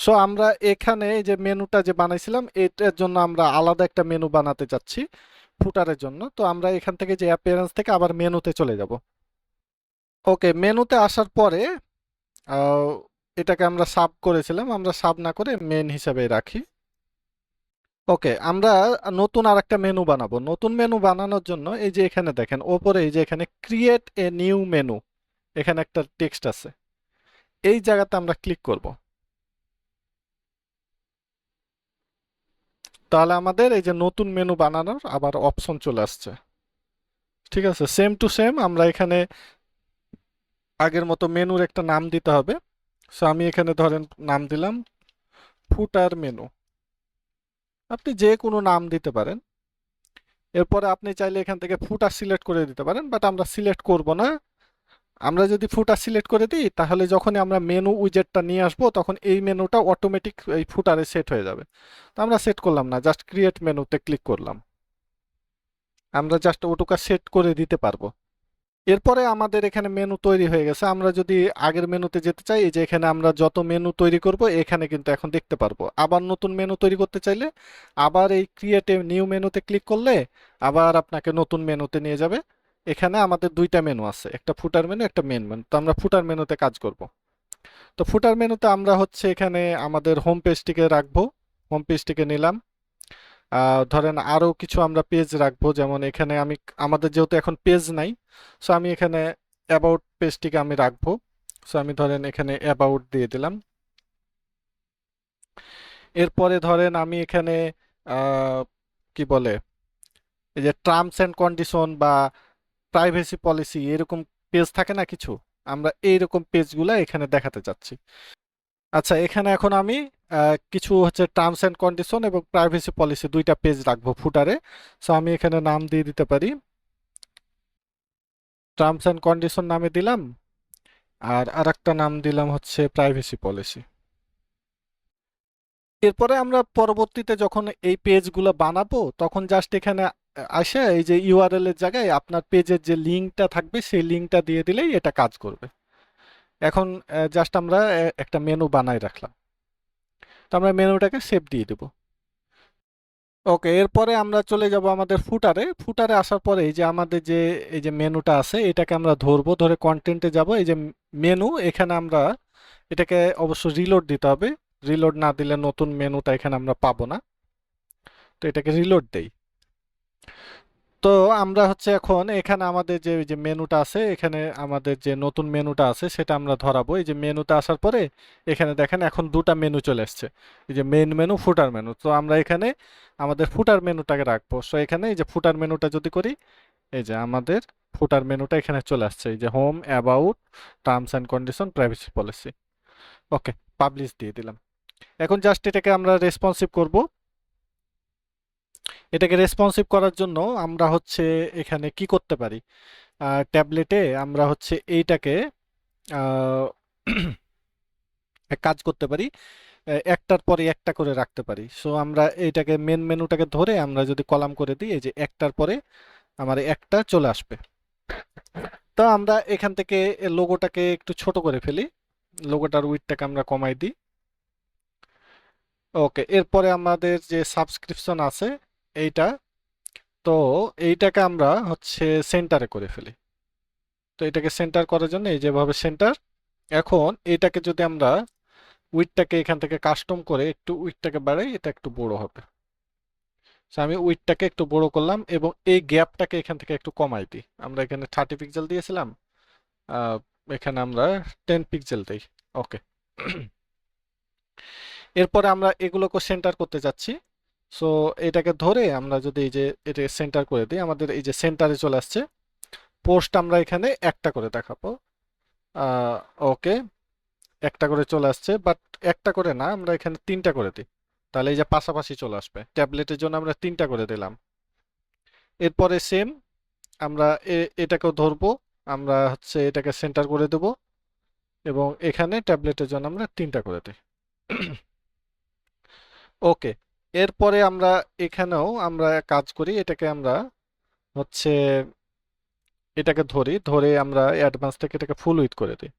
সো আমরা এখানে এই যে মেনুটা যে বানাইছিলাম এটার জন্য আমরা আলাদা একটা মেনু বানাতে চাচ্ছি ফুটারের জন্য। তো আমরা এখান থেকে যে অ্যাপিয়ারেন্স থেকে আবার মেনুতে চলে যাব। ওকে, মেনুতে আসার পরে আহ, এটাকে আমরা সাব করেছিলাম, আমরা সাব না করে মেন হিসাবে রাখি। ওকে, আমরা নতুন আর একটা মেনু বানাবো। নতুন মেনু বানানোর জন্য এই যে এখানে দেখেন ওপরে এই যে এখানে ক্রিয়েট এ নিউ মেনু, এখানে একটা টেক্সট আছে, এই জায়গাতে আমরা ক্লিক করব। তাহলে আমাদের এই যে নতুন মেনু বানানোর আবার অপশন চলে আসছে। ঠিক আছে, সেম টু সেম আমরা এখানে আগের মতো মেনুর একটা নাম দিতে হবে। সো আমি এখানে ধরেন নাম দিলাম ফুটার মেনু, আপনি যে কোনো নাম দিতে পারেন। এরপরে আপনি চাইলে এখান থেকে ফুটার সিলেক্ট করে দিতে পারেন, বাট আমরা সিলেক্ট করব না। আমরা যদি ফুটার সিলেক্ট করে দিই তাহলে যখনই আমরা মেনু উইজেটটা নিয়ে আসবো তখন এই মেনুটা অটোমেটিক এই ফুটারে সেট হয়ে যাবে। তো আমরা সেট করলাম না, জাস্ট ক্রিয়েট মেনুতে ক্লিক করলাম, আমরা জাস্ট ওটুকা সেট করে দিতে পারবো। এরপরে আমাদের এখানে মেনু তৈরি হয়ে গেছে। আমরা যদি আগের মেনুতে যেতে চাই, এই যে এখানে আমরা যত মেনু তৈরি করব এখানে কিন্তু এখন দেখতে পারবো। আবার নতুন মেনু তৈরি করতে চাইলে আবার এই ক্রিয়েট নিউ মেনুতে ক্লিক করলে আবার আপনাকে নতুন মেনুতে নিয়ে যাবে। এখানে আমাদের দুইটা মেনু আছে, একটা ফুটার মেনু একটা মেন মেনু। তো আমরা ফুটার মেনুতে কাজ করব। তো ফুটার মেনুতে আমরা হচ্ছে এখানে আমাদের হোম পেজটিকে রাখবো, হোম পেজটিকে নিলাম। ধরেন আরো কিছু আমরা পেজ রাখবো, যেমন এখানে আমি আমাদের যেহেতু এখন পেজ নাই, সো আমি এখানে অ্যাবাউট পেজটিকে আমি রাখবো। সো আমি ধরেন এখানে অ্যাবাউট দিয়ে দিলাম। এরপরে ধরেন আমি এখানে আহ, কি বলে এই যে টার্মস এন্ড কন্ডিশন বা প্রাইভেসি পলিসি এরকম পেজ থাকে না কিছু, আমরা এইরকম পেজগুলা এখানে দেখাতে চাচ্ছি। আচ্ছা এখানে এখন আমি কিছু হচ্ছে টার্মস এন্ড কন্ডিশন এবং প্রাইভেসি পলিসি দুইটা পেজ রাখবো ফুটারে। সো আমি এখানে নাম দিয়ে দিতে পারি, টার্মস এন্ড কন্ডিশন নামে দিলাম, আর আরেকটা নাম দিলাম হচ্ছে প্রাইভেসি পলিসি। এরপরে আমরা পরবর্তীতে যখন এই পেজগুলো বানাবো তখন জাস্ট এখানে আসে এই যে ইউআরএল এর জায়গায় আপনার পেজের যে লিঙ্কটা থাকবে সেই লিঙ্কটা দিয়ে দিলেই এটা কাজ করবে। এখন জাস্ট আমরা একটা মেনু বানাই রাখলাম, তো আমরা মেনুটাকে সেভ দিয়ে দেব। ওকে, এরপরে আমরা চলে যাব আমাদের ফুটারে। ফুটারে আসার পরে এই যে আমাদের যে এই যে মেনুটা আছে এটাকে আমরা ধরবো, ধরে কন্টেন্টে যাব, এই যে মেনু এখানে আমরা এটাকে অবশ্য রিলোড দিতে হবে, রিলোড না দিলে নতুন মেনুটা এখানে আমরা পাবো না। তো এটাকে রিলোড দেই। তো আমরা হচ্ছে এখন এখানে আমাদের যে যে মেনুটা আছে, এখানে আমাদের যে নতুন মেনুটা আছে সেটা আমরা ধরাবো। এই যে মেনুতে আসার পরে এখানে দেখেন এখন দুটা মেনু চলে আসছে, এই যে মেইন মেনু ফুটার মেনু। তো আমরা এখানে আমাদের ফুটার মেনুটাকে রাখবো। সো এখানে এই যে ফুটার মেনুটা যদি করি, এই যে আমাদের ফুটার মেনুটা এখানে চলে আসছে, এই যে home, about, terms and condition, privacy policy. Okay, publish দিয়ে দিলাম। এখন জাস্ট এটাকে আমরা রেসপন্সিভ করব। এটাকে রেসপন্সিভ করার জন্য আমরা হচ্ছে এখানে কি করতে পারি, ট্যাবলেটে আমরা হচ্ছে এইটাকে আহ, এক কাজ করতে পারি, একটার পরে একটা করে রাখতে পারি। সো আমরা এইটাকে মেন মেনুটাকে ধরে আমরা যদি কলাম করে দিই, এই যে একটার পরে আমার একটা চলে আসবে। তো আমরা এখান থেকে লোগোটাকে একটু ছোট করে ফেলি, লোগোটার উইডথটাকে আমরা কমাই দিই। ওকে, এরপরে আমাদের যে সাবস্ক্রিপশন আছে এইটা, তো এইটাকে আমরা হচ্ছে সেন্টারে করে ফেলি। তো এটাকে সেন্টার করার জন্য এই যেভাবে সেন্টার। এখন এটাকে যদি আমরা উইডথটাকে এখান থেকে কাস্টম করে একটু উইডথটাকে বাড়াই, এটা একটু বড় হবে। So আমি উইডথটাকে একটু বড় করলাম এবং এই গ্যাপটাকে এখান থেকে একটু কমাই দিই। আমরা এখানে 30 পিক্সেল দিয়েছিলাম, আহ, এখানে আমরা 10 পিক্সেল দিই। ওকে। এরপরে আমরা এগুলোকে সেন্টার করতে যাচ্ছি। সো এটাকে ধরে আমরা যদি এই যে এটা সেন্টার করে দিই, আমাদের এই যে সেন্টারে চলে আসছে। পোস্ট আমরা এখানে একটা করে দেখাবো। আহ, ওকে, একটা করে চলে আসছে, বাট একটা করে না, আমরা এখানে তিনটা করে দিই। তাহলে এই যে পাশাপাশি চলে আসবে। ট্যাবলেটের জন্য আমরা তিনটা করে দিলাম। এরপরে সেম আমরা এটাকেও ধরবো, আমরা হচ্ছে এটাকে সেন্টার করে দেব, এবং এখানে ট্যাবলেটের জন্য আমরা তিনটা করে দিই। ওকে। এরপরে আমরা এখানেও আমরা কাজ করি, এটাকে আমরা হচ্ছে এটাকে ধরে আমরা অ্যাডভান্স থেকে এটাকে ফুল উইথ করে দিই।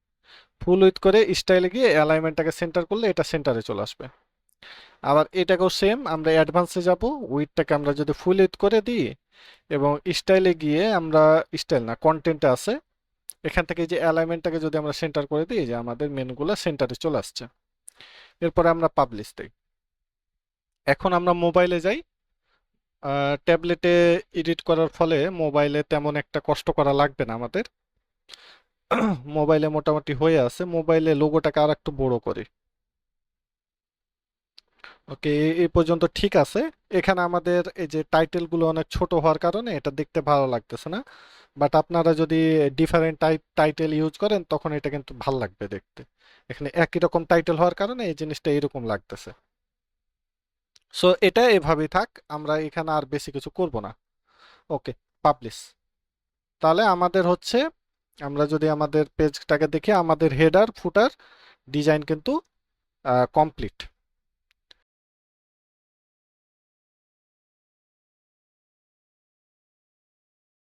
ফুল উইথ করে স্টাইলে গিয়ে অ্যালাইনমেন্টটাকে সেন্টার করলে এটা সেন্টারে চলে আসবে। আবার এটাকেও সেম, আমরা অ্যাডভান্সে যাব, উইথটাকে আমরা যদি ফুল উইথ করে দিই এবং স্টাইলে গিয়ে আমরা, স্টাইল না কন্টেন্টে আছে, এখান থেকে যে অ্যালাইনমেন্টটাকে যদি আমরা সেন্টার করে দিই, যে আমাদের মেনুগুলো সেন্টারে চলে আসছে। এরপরে আমরা পাবলিশ দিই। এখন আমরা মোবাইলে যাই। ট্যাবলেটে এডিট করার ফলে মোবাইলে তেমন একটা কষ্ট করা লাগবে না আমাদের। মোবাইলে মোটামুটি হয়ে আছে, মোবাইলে লোগোটাকে আর একটু বড় করি। ওকে, এই পর্যন্ত ঠিক আছে। এখানে আমাদের এই যে টাইটেল গুলো অনেক ছোট হওয়ার কারণে এটা দেখতে ভালো লাগতেছে না, বাট আপনারা যদি ডিফারেন্ট টাইটেল ইউজ করেন তখন এটা কিন্তু ভাল লাগবে দেখতে। এখানে একই রকম টাইটেল হওয়ার কারণে এই জিনিসটা এরকম লাগতেছে। সো এটা এভাবেই থাক, আমরা এখানে আর বেশি কিছু করব না। ওকে, পাবলিশ। তাহলে আমাদের হচ্ছে, আমরা যদি আমাদের পেজটাকে দেখি, আমাদের হেডার ফুটার ডিজাইন কিন্তু কমপ্লিট।